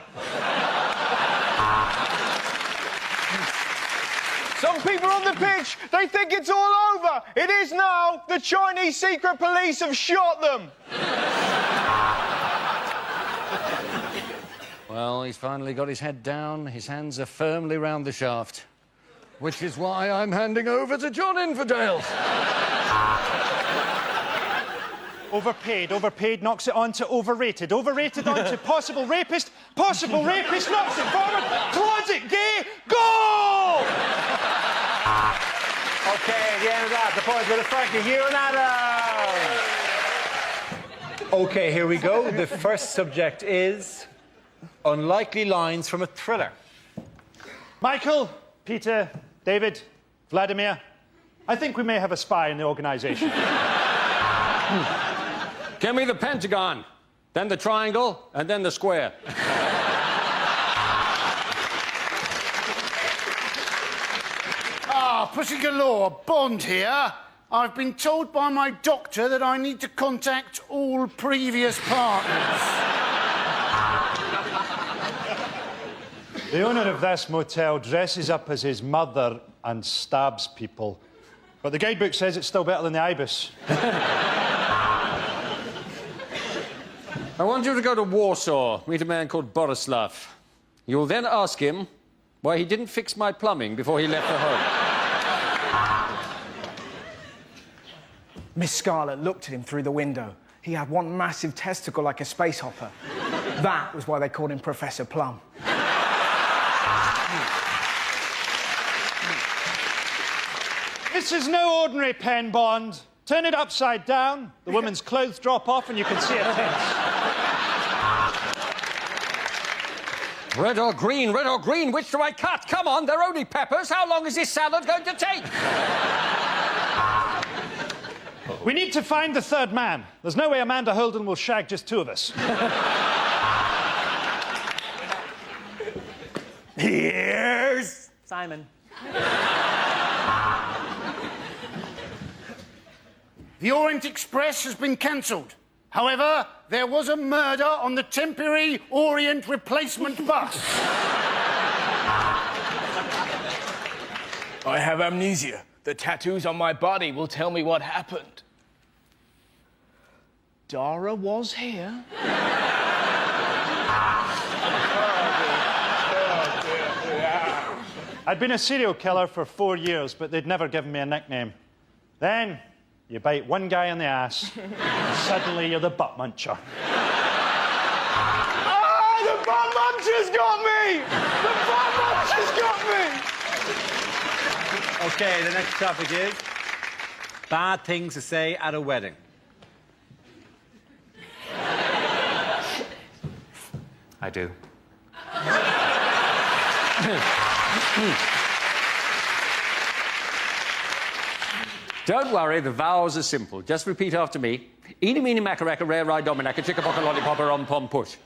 Some people on the pitch, they think it's all over. It is now. The Chinese secret police have shot them. Well, he's finally got his head down. His hands are firmly round the shaft. Which is why I'm handing over to John Infidel. Overpaid knocks it on to overrated. Overrated on to possible rapist knocks it forward, closet gay, goal! OK, at the end of that, the points go to Frankie, you and Adam. OK, here we go. The first subject is unlikely lines from a thriller. Michael, Peter, David, Vladimir, I think we may have a spy in the organisation. Give me the pentagon, then the triangle, and then the square. Prophecy galore, Bond here. I've been told by my doctor that I need to contact all previous partners. The owner of this motel dresses up as his mother and stabs people. But the guidebook says it's still better than the Ibis. I want you to go to Warsaw, meet a man called Borislav. You'll then ask him why he didn't fix my plumbing before he left for home. Miss Scarlet looked at him through the window. He had one massive testicle like a space hopper. That was why they called him Professor Plum. This is no ordinary pen, Bond. Turn it upside down, the woman's clothes drop off and you can see her tits. Red or green, which do I cut? Come on, they're only peppers. How long is this salad going to take? We need to find the third man. There's no way Amanda Holden will shag just two of us. Here's Simon. The Orient Express has been cancelled. However, there was a murder on the temporary Orient replacement bus. I have amnesia. The tattoos on my body will tell me what happened. Dara was here. I'd been a serial killer for 4 years, but they'd never given me a nickname. Then, you bite one guy in the ass, and suddenly you're the butt muncher. Ah, the butt muncher's got me! The butt muncher's got me! OK, the next topic is bad things to say at a wedding. I do. Don't worry, the vows are simple. Just repeat after me. Eeny, meeny, macaracka, rare, ride, dominacca, chicka-pocka, lollipop, rom, pom, push.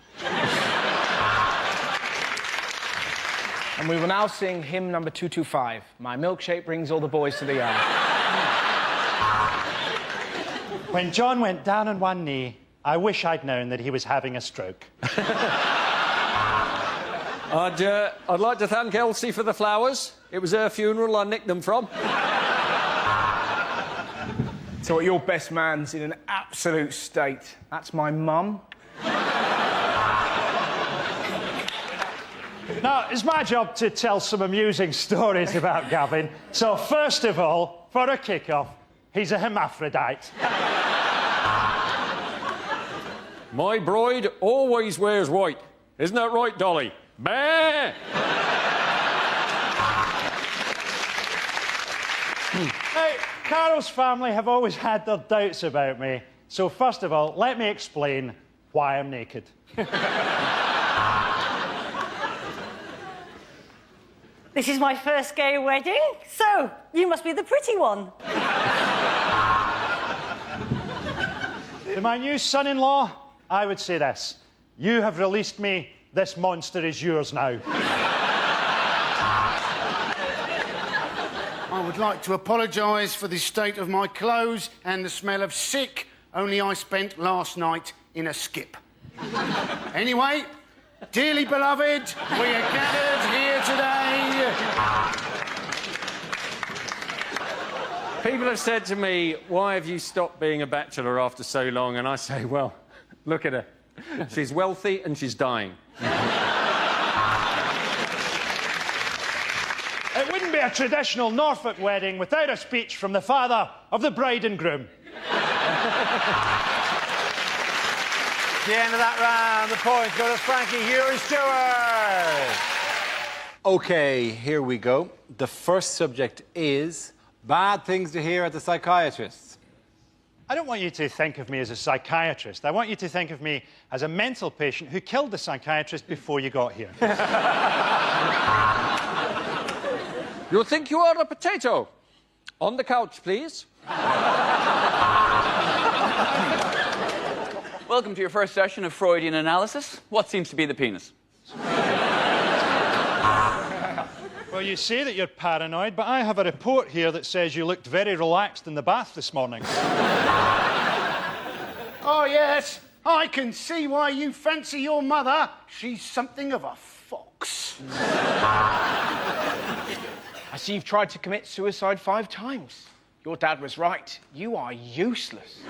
And we will now sing hymn number 225. My milkshake brings all the boys to the yard. When John went down on one knee, I wish I'd known that he was having a stroke. I'd like to thank Elsie for the flowers. It was her funeral I nicked them from. So your best man's in an absolute state. That's my mum. Now, it's my job to tell some amusing stories about Gavin. So, first of all, for a kick-off, he's a hermaphrodite. My bride always wears white. Isn't that right, Dolly? Bah! Now, Carol's family have always had their doubts about me. So, first of all, let me explain why I'm naked. This is my first gay wedding, so you must be the pretty one. To my new son-in-law, I would say this. You have released me. This monster is yours now. I would like to apologise for the state of my clothes and the smell of sick only I spent last night in a skip. Anyway, dearly beloved, we are gathered here today. People have said to me, why have you stopped being a bachelor after so long? And I say, well, look at her. She's wealthy and she's dying. It wouldn't be a traditional Norfolk wedding without a speech from the father of the bride and groom. The end of that round, the points go to Frankie Hugh Stewart. OK, here we go. The first subject is bad things to hear at the psychiatrist's. I don't want you to think of me as a psychiatrist. I want you to think of me as a mental patient who killed the psychiatrist before you got here. You think you are a potato? On the couch, please. Welcome to your first session of Freudian analysis. What seems to be the penis? Well, you say that you're paranoid, but I have a report here that says you looked very relaxed in the bath this morning. Oh, yes. I can see why you fancy your mother. She's something of a fox. I see you've tried to commit suicide 5 times. Your dad was right. You are useless.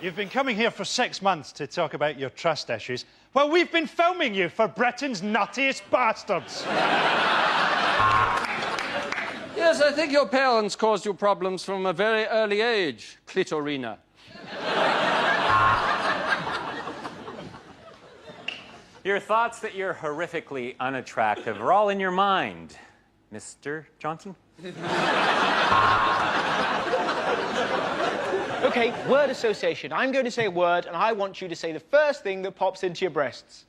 You've been coming here for 6 months to talk about your trust issues. Well, we've been filming you for Britain's nuttiest bastards. Yes, I think your parents caused you problems from a very early age, Clitorina. Your thoughts that you're horrifically unattractive are all in your mind, Mr. Johnson. OK, word association. I'm going to say a word, and I want you to say the first thing that pops into your breasts.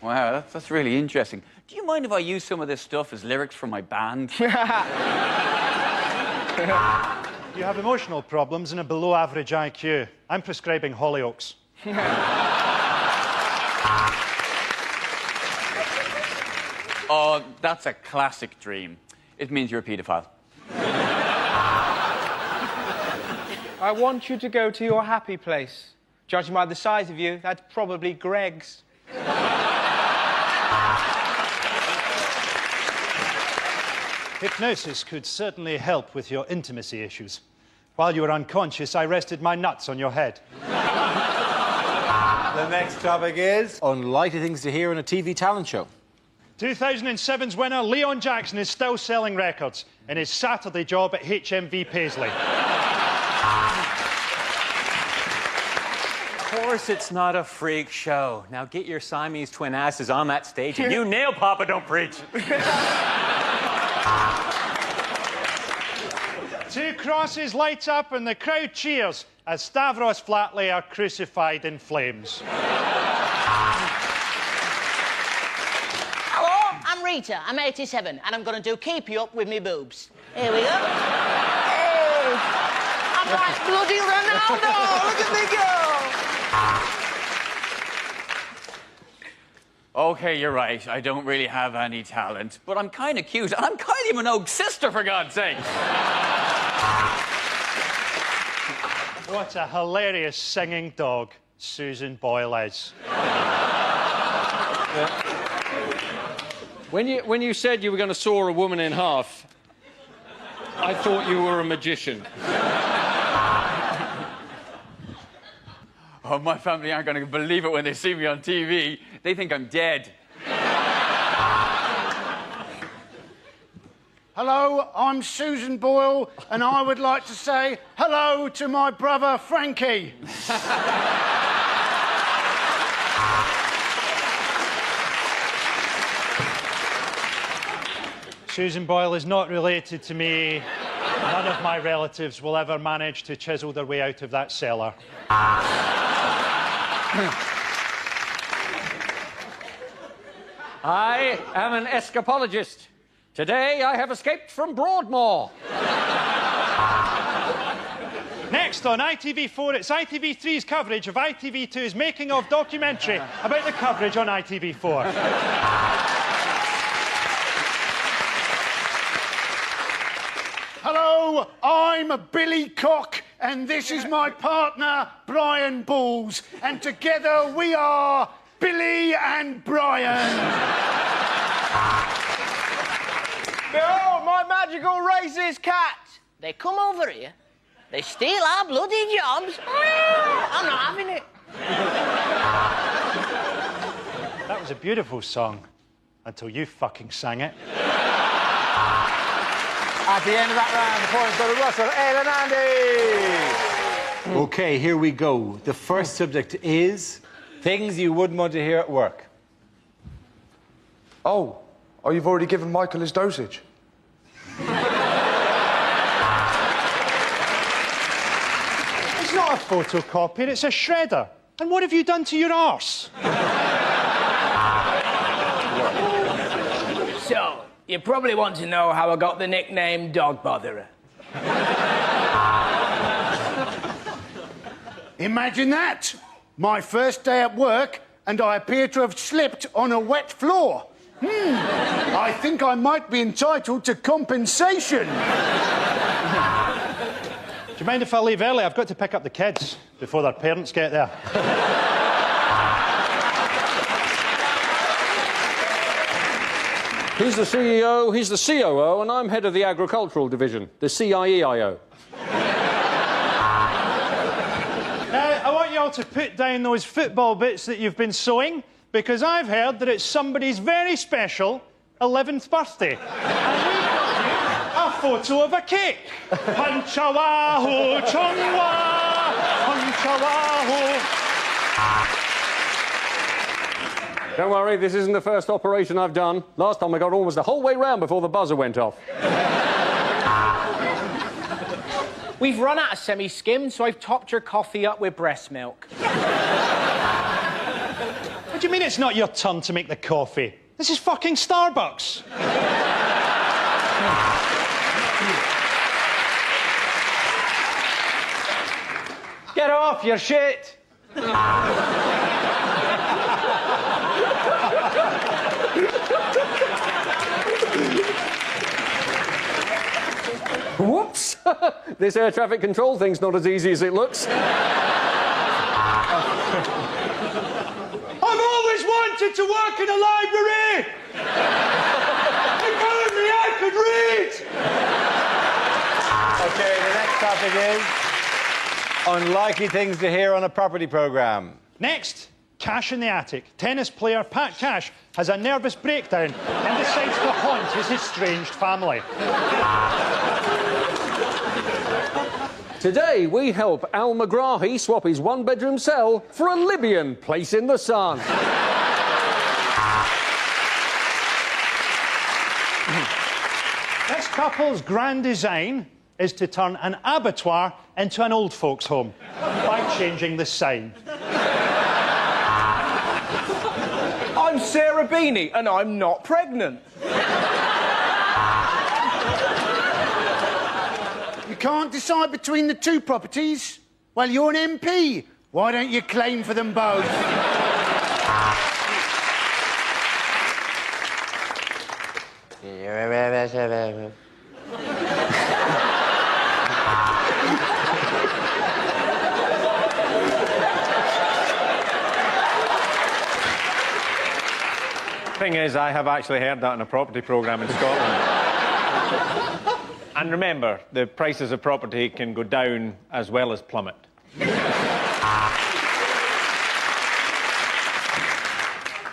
Wow, that's really interesting. Do you mind if I use some of this stuff as lyrics for my band? You have emotional problems and a below-average IQ. I'm prescribing Hollyoaks. Oh, that's a classic dream. It means you're a paedophile. I want you to go to your happy place. Judging by the size of you, that's probably Greg's. Hypnosis could certainly help with your intimacy issues. While you were unconscious, I rested my nuts on your head. The next topic is unlikely things to hear in a TV talent show. 2007's winner, Leon Jackson, is still selling records in his Saturday job at HMV Paisley. Of course it's not a freak show. Now get your Siamese twin asses on that stage and you nail Papa Don't Preach. 2 crosses light up and the crowd cheers as Stavros Flatley are crucified in flames. Hello, I'm Rita. I'm 87, and I'm going to do Keep You Up with me boobs. Here we go. Hey! I'm like bloody Ronaldo! Look at me go! OK, you're right. I don't really have any talent, but I'm kind of cute, and I'm Kylie Minogue's sister, for God's sake. What a hilarious singing dog Susan Boyle is. When you said you were going to saw a woman in half, I thought you were a magician. Oh, my family aren't going to believe it when they see me on TV. They think I'm dead. Hello, I'm Susan Boyle, and I would like to say hello to my brother Frankie. Susan Boyle is not related to me. None of my relatives will ever manage to chisel their way out of that cellar. I am an escapologist. Today I have escaped from Broadmoor. Next on ITV4, it's ITV3's coverage of ITV2's making-of documentary about the coverage on ITV4. Hello, I'm Billy Cock, and this is my partner, Brian Balls, and together we are Billy and Brian. Behold, my magical racist cat. They come over here, they steal our bloody jobs. I'm not having it. That was a beautiful song, until you fucking sang it. At the end of that round, the points go to Russell, Ed and Andy. OK, here we go. The first subject is things you wouldn't want to hear at work. Oh, you've already given Michael his dosage. It's not a photocopier, it's a shredder. And what have you done to your arse? So, you probably want to know how I got the nickname Dog Botherer. Imagine that. My first day at work, and I appear to have slipped on a wet floor. I think I might be entitled to compensation. Do you mind if I leave early? I've got to pick up the kids before their parents get there. He's the CEO, he's the COO, and I'm head of the agricultural division, the CIEIO. I want you all to put down those football bits that you've been sewing, because I've heard that it's somebody's very special 11th birthday. And we've got you a photo of a cake. Panchawaho, chongwa, panchawaho. Don't worry, this isn't the first operation I've done. Last time I got almost the whole way round before the buzzer went off. We've run out of semi-skim, so I've topped your coffee up with breast milk. What do you mean it's not your turn to make the coffee? This is fucking Starbucks. Get off your shit! Whoops! This air traffic control thing's not as easy as it looks. I've always wanted to work in a library! If only I could read! Okay, the next topic is unlikely things to hear on a property programme. Next, Cash in the attic. Tennis player Pat Cash has a nervous breakdown and decides to haunt his estranged family. Today, we help Al McGrahy swap his one-bedroom cell for a Libyan place in the sun. This couple's grand design is to turn an abattoir into an old folks' home by changing the sign. I'm Sarah Beanie and I'm not pregnant. You can't decide between the two properties? Well, you're an MP. Why don't you claim for them both? Thing is, I have actually heard that on a property programme in Scotland. And remember, the prices of property can go down as well as plummet.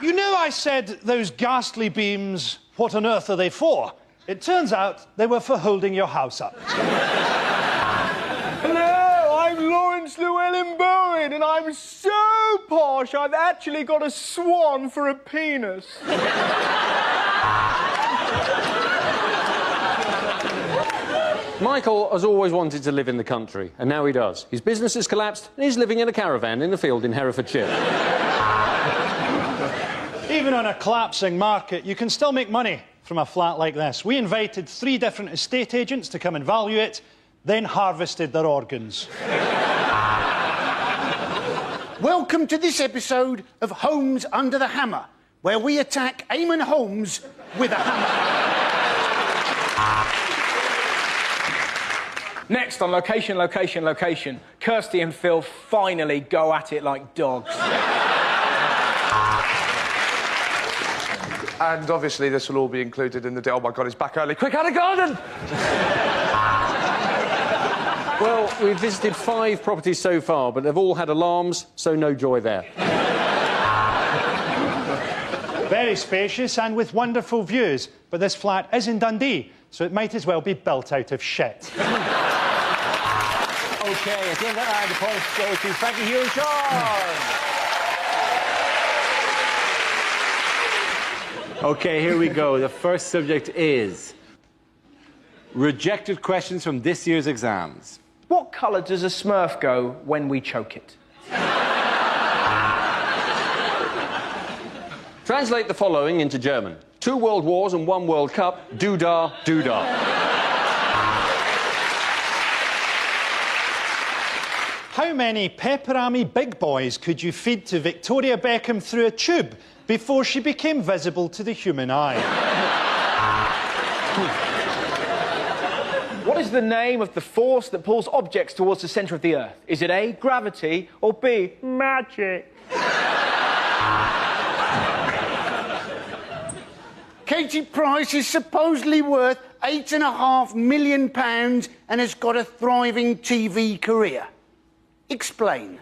You know I said those ghastly beams, what on earth are they for? It turns out they were for holding your house up. Hello, I'm Lawrence Llewellyn Bowen and I'm so posh I've actually got a swan for a penis. Michael has always wanted to live in the country, and now he does. His business has collapsed, and he's living in a caravan in a field in Herefordshire. Even on a collapsing market, you can still make money from a flat like this. We invited 3 different estate agents to come and value it, then harvested their organs. Welcome to this episode of Holmes Under the Hammer, where we attack Eamon Holmes with a hammer. Next on Location, Location, Location, Kirsty and Phil finally go at it like dogs. And obviously this will all be included in the deal. Oh my God, it's back early. Quick, out of garden! Well, we've visited 5 properties so far, but they've all had alarms, so no joy there. Very spacious and with wonderful views, but this flat is in Dundee, so it might as well be built out of shit. Okay, at the end of that round, the points go to Frankie Hugh and Sean. Okay, here we go. The first subject is rejected questions from this year's exams. What colour does a Smurf go when we choke it? Translate the following into German. 2 World Wars and 1 World Cup. Doodah, doodah. How many pepperami big boys could you feed to Victoria Beckham through a tube before she became visible to the human eye? What is the name of the force that pulls objects towards the centre of the Earth? Is it A, gravity, or B, magic? Katie Price is supposedly worth £8.5 million and has got a thriving TV career. Explain.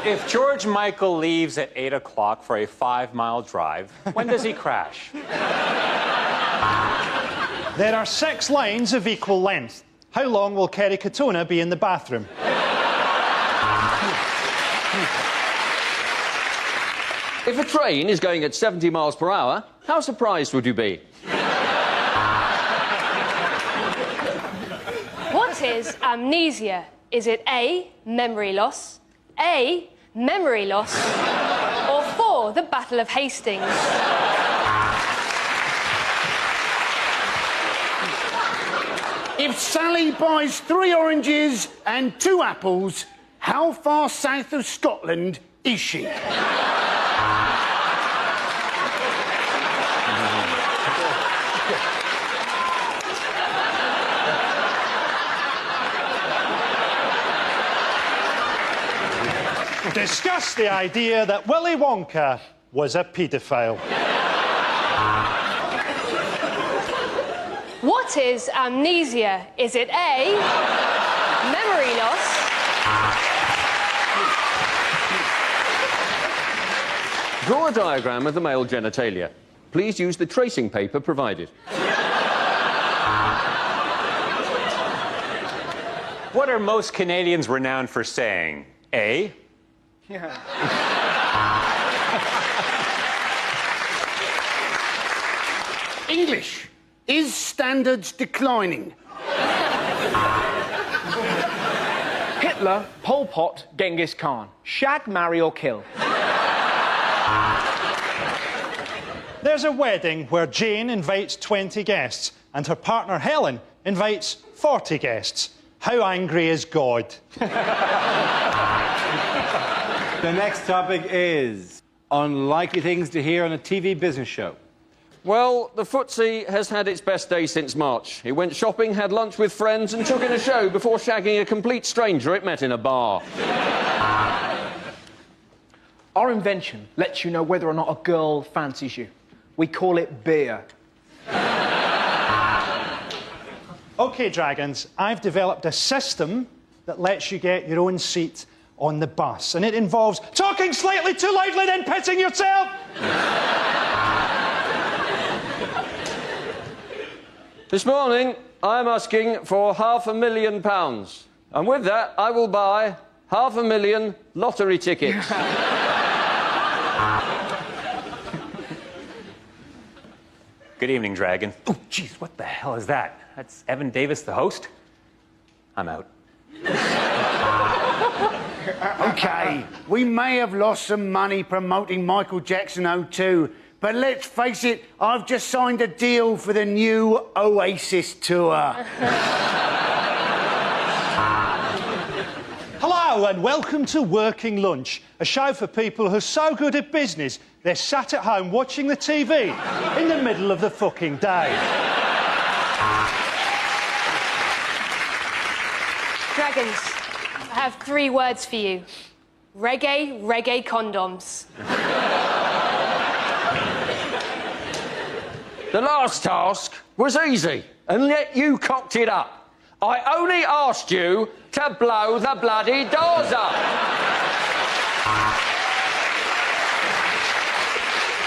If George Michael leaves at 8 o'clock for a 5-mile drive, when does he crash? There are 6 lines of equal length. How long will Kerry Katona be in the bathroom? If a train is going at 70 miles per hour, how surprised would you be? What is amnesia? Is it A, memory loss, A, memory loss, or 4, the Battle of Hastings? If Sally buys 3 oranges and 2 apples, how far south of Scotland is she? Discuss the idea that Willy Wonka was a paedophile. What is amnesia? Is it A, memory loss, Draw a diagram of the male genitalia. Please use the tracing paper provided. What are most Canadians renowned for saying? A, English. Is standards declining? Hitler, Pol Pot, Genghis Khan. Shag, marry or kill? There's a wedding where Jane invites 20 guests and her partner Helen invites 40 guests. How angry is God? The next topic is unlikely things to hear on a TV business show. Well, the footsie has had its best day since March. He went shopping, had lunch with friends and took in a show before shagging a complete stranger it met in a bar. Our invention lets you know whether or not a girl fancies you. We call it beer. OK, Dragons, I've developed a system that lets you get your own seat on the bus, and it involves talking slightly too loudly, then pissing yourself. This morning, I'm asking for £500,000. And with that, I will buy 500,000 lottery tickets. Good evening, Dragon. Oh, jeez, what the hell is that? That's Evan Davis, the host? I'm out. OK, we may have lost some money promoting Michael Jackson 02, but let's face it, I've just signed a deal for the new Oasis tour. Hello and welcome to Working Lunch, a show for people who are so good at business they're sat at home watching the TV in the middle of the fucking day. Dragons, I have 3 words for you. Reggae, reggae condoms. The last task was easy, and yet you cocked it up. I only asked you to blow the bloody doors up.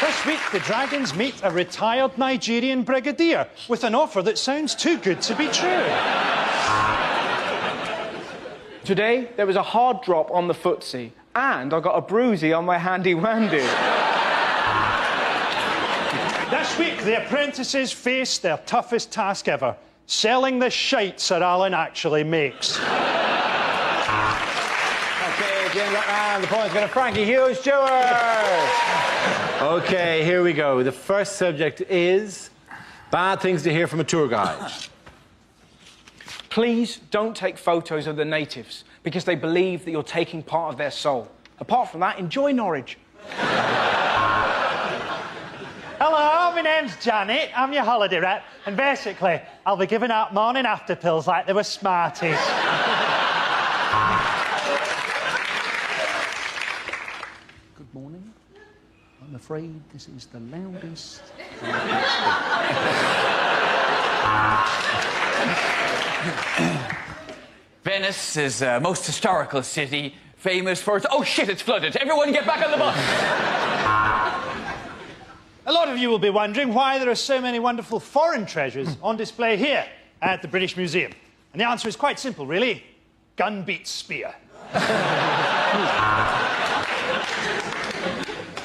This week, the Dragons meet a retired Nigerian brigadier with an offer that sounds too good to be true. Today, there was a hard drop on the footsie, and I got a bruisie on my handy-wandy. This week, the apprentices face their toughest task ever, selling the shite Sir Alan actually makes. OK, again, the point's going to Frankie Hughes Stewart. OK, here we go. The first subject is bad things to hear from a tour guide. Please don't take photos of the natives because they believe that you're taking part of their soul. Apart from that, enjoy Norwich. Hello, my name's Janet. I'm your holiday rep. And basically, I'll be giving out morning after pills like they were Smarties. Good morning. I'm afraid this is the loudest. Venice is a most historical city, famous for its... Oh, shit, it's flooded. Everyone get back on the bus. A lot of you will be wondering why there are so many wonderful foreign treasures on display here at the British Museum. And the answer is quite simple, really. Gun beats spear.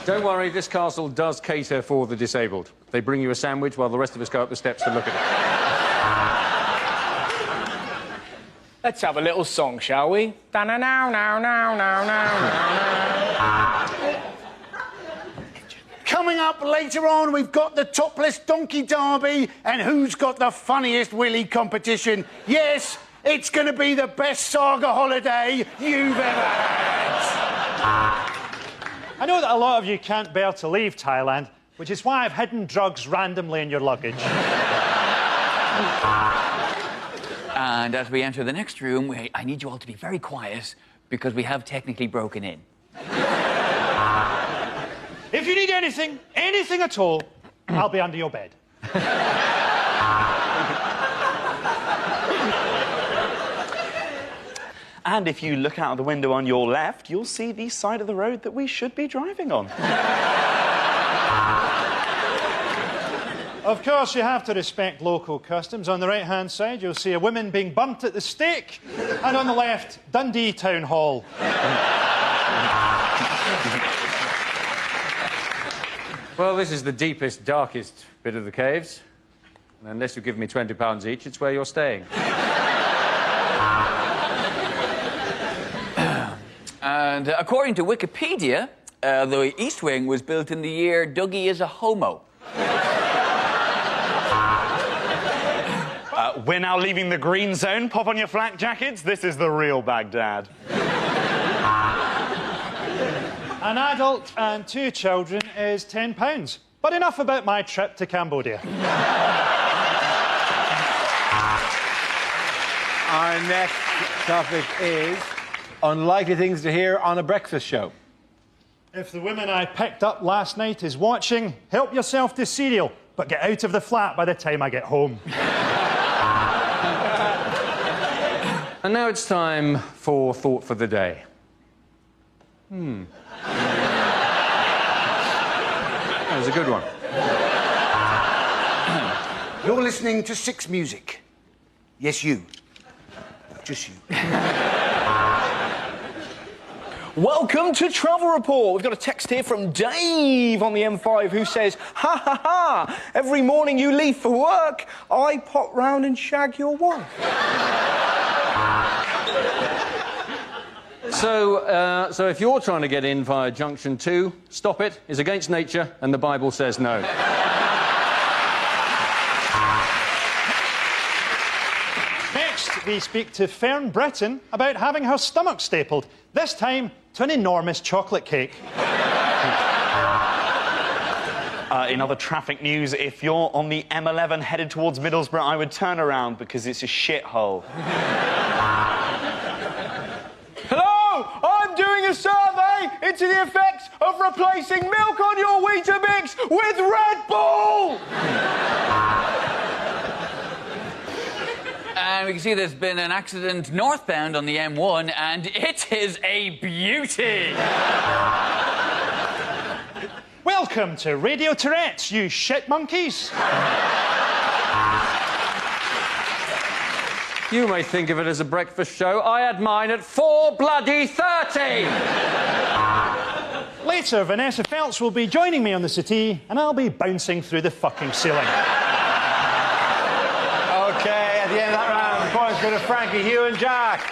Don't worry, this castle does cater for the disabled. They bring you a sandwich while the rest of us go up the steps to look at it. Let's have a little song, shall we? Coming up later on, we've got the topless donkey derby and who's got the funniest willy competition. Yes, it's going to be the best saga holiday you've ever had. I know that a lot of you can't bear to leave Thailand, which is why I've hidden drugs randomly in your luggage. And as we enter the next room, I need you all to be very quiet because we have technically broken in. If you need anything at all, I'll be under your bed. And if you look out of the window on your left, you'll see the side of the road that we should be driving on. Of course, you have to respect local customs. On the right-hand side, you'll see a woman being burnt at the stake, and on the left, Dundee Town Hall. Well, this is the deepest, darkest bit of the caves. And unless you give me £20 each, it's where you're staying. And according to Wikipedia, the East Wing was built in the year Dougie is a homo. We're now leaving the green zone. Pop on your flak jackets. This is the real Baghdad. An adult and 2 children is £10. But enough about my trip to Cambodia. Our next topic is unlikely things to hear on a breakfast show. If the woman I picked up last night is watching, help yourself to cereal, but get out of the flat by the time I get home. And now it's time for Thought for the Day. That was a good one. You're listening to Six Music. Yes, you. Just you. Welcome to Travel Report. We've got a text here from Dave on the M5 who says, ha ha ha, every morning you leave for work, I pop round and shag your wife. So if you're trying to get in via Junction 2, stop it. It's against nature, and the Bible says no. Next, we speak to Fern Britton about having her stomach stapled, this time to an enormous chocolate cake. In other traffic news, if you're on the M11 headed towards Middlesbrough, I would turn around because it's a shithole. Hello, I'm doing a survey into the effects of replacing milk on your Weetabix with Red Bull! And we can see there's been an accident northbound on the M1, and it is a beauty. Welcome to Radio Tourette's, you shit monkeys. You may think of it as a breakfast show. I had mine at 4:30. Later, Vanessa Feltz will be joining me on the settee, and I'll be bouncing through the fucking ceiling. Okay, at the end of that round, the points go to Frankie, Hugh and Jack.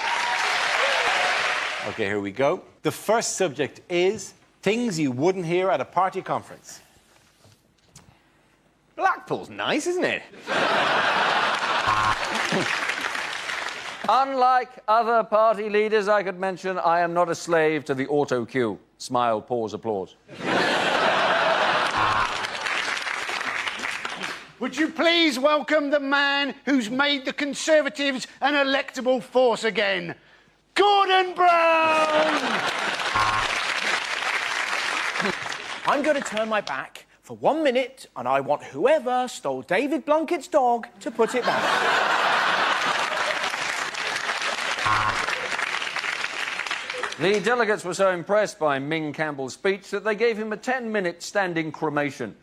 Okay, here we go. The first subject is things you wouldn't hear at a party conference. Blackpool's nice, isn't it? Unlike other party leaders I could mention, I am not a slave to the auto cue. Smile, pause, applause. Would you please welcome the man who's made the Conservatives an electable force again, Gordon Brown! I'm going to turn my back for 1 minute, and I want whoever stole David Blunkett's dog to put it back. The delegates were so impressed by Ming Campbell's speech that they gave him a 10-minute standing cremation.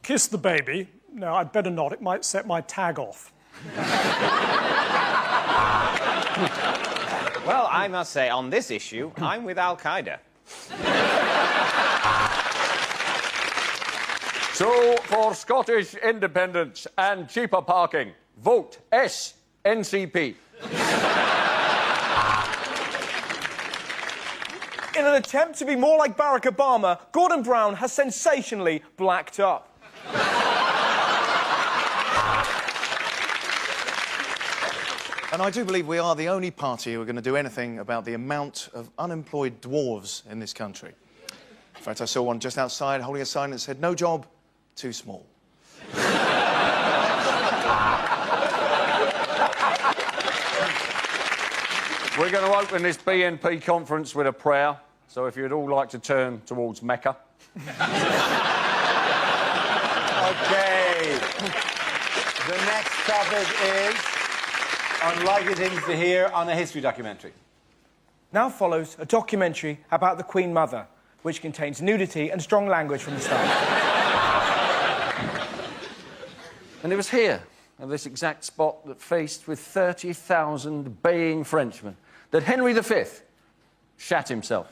Kiss the baby. No, I'd better not. It might set my tag off. Well, I must say, on this issue, I'm with Al-Qaeda. So, for Scottish independence and cheaper parking, vote SNCP. In an attempt to be more like Barack Obama, Gordon Brown has sensationally blacked up. And I do believe we are the only party who are going to do anything about the amount of unemployed dwarves in this country. In fact, I saw one just outside holding a sign that said, "No job, too small." We're going to open this BNP conference with a prayer, so if you'd all like to turn towards Mecca. Okay. The next topic is unlikely things to hear on a history documentary. Now follows a documentary about the Queen Mother, which contains nudity and strong language from the start. And it was here, at this exact spot that faced with 30,000 baying Frenchmen, that Henry V shat himself.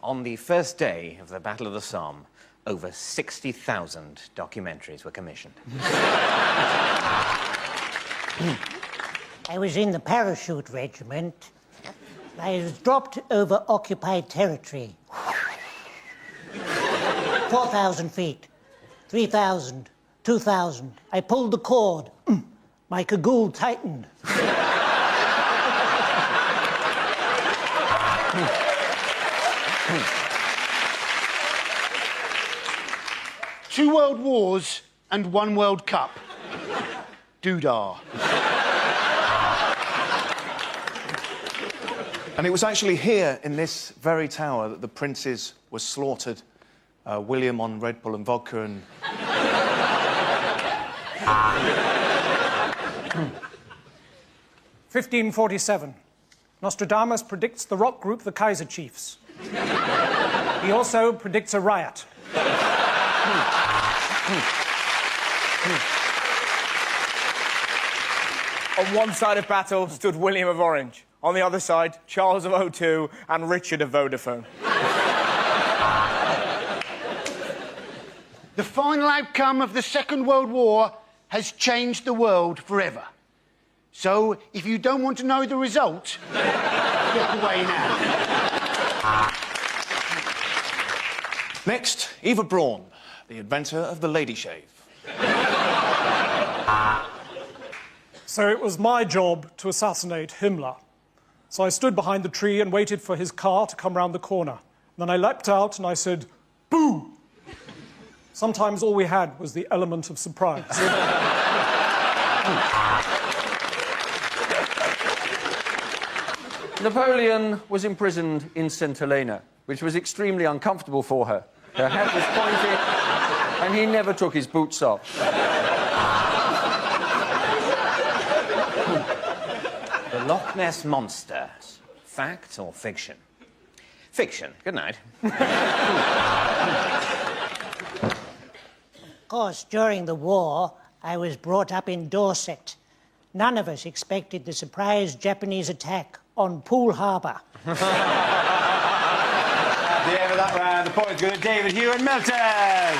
On the first day of the Battle of the Somme, over 60,000 documentaries were commissioned. I was in the parachute regiment. I was dropped over occupied territory. 4,000 feet, 3,000, 2,000. I pulled the cord. My cagoule tightened. Two World Wars and one World Cup. Doodah. And it was actually here, in this very tower, that the princes were slaughtered. William on Red Bull and vodka and... 1547. Nostradamus predicts the rock group the Kaiser Chiefs. He also predicts a riot. On one side of battle stood William of Orange. On the other side, Charles of O2 and Richard of Vodafone. The final outcome of the Second World War has changed the world forever. So, if you don't want to know the result, walk away now. Next, Eva Braun, the inventor of the lady shave. So it was my job to assassinate Himmler. So I stood behind the tree and waited for his car to come round the corner. Then I leapt out and I said, "Boo!" Sometimes all we had was the element of surprise. Napoleon was imprisoned in St. Helena, which was extremely uncomfortable for her. Her hat was pointed, and he never took his boots off. The Loch Ness Monster. Fact or fiction? Fiction. Good night. Of course, during the war, I was brought up in Dorset. None of us expected the surprise Japanese attack on Poole Harbour. At the end of that round, the point goes to David, Hugh and Milton.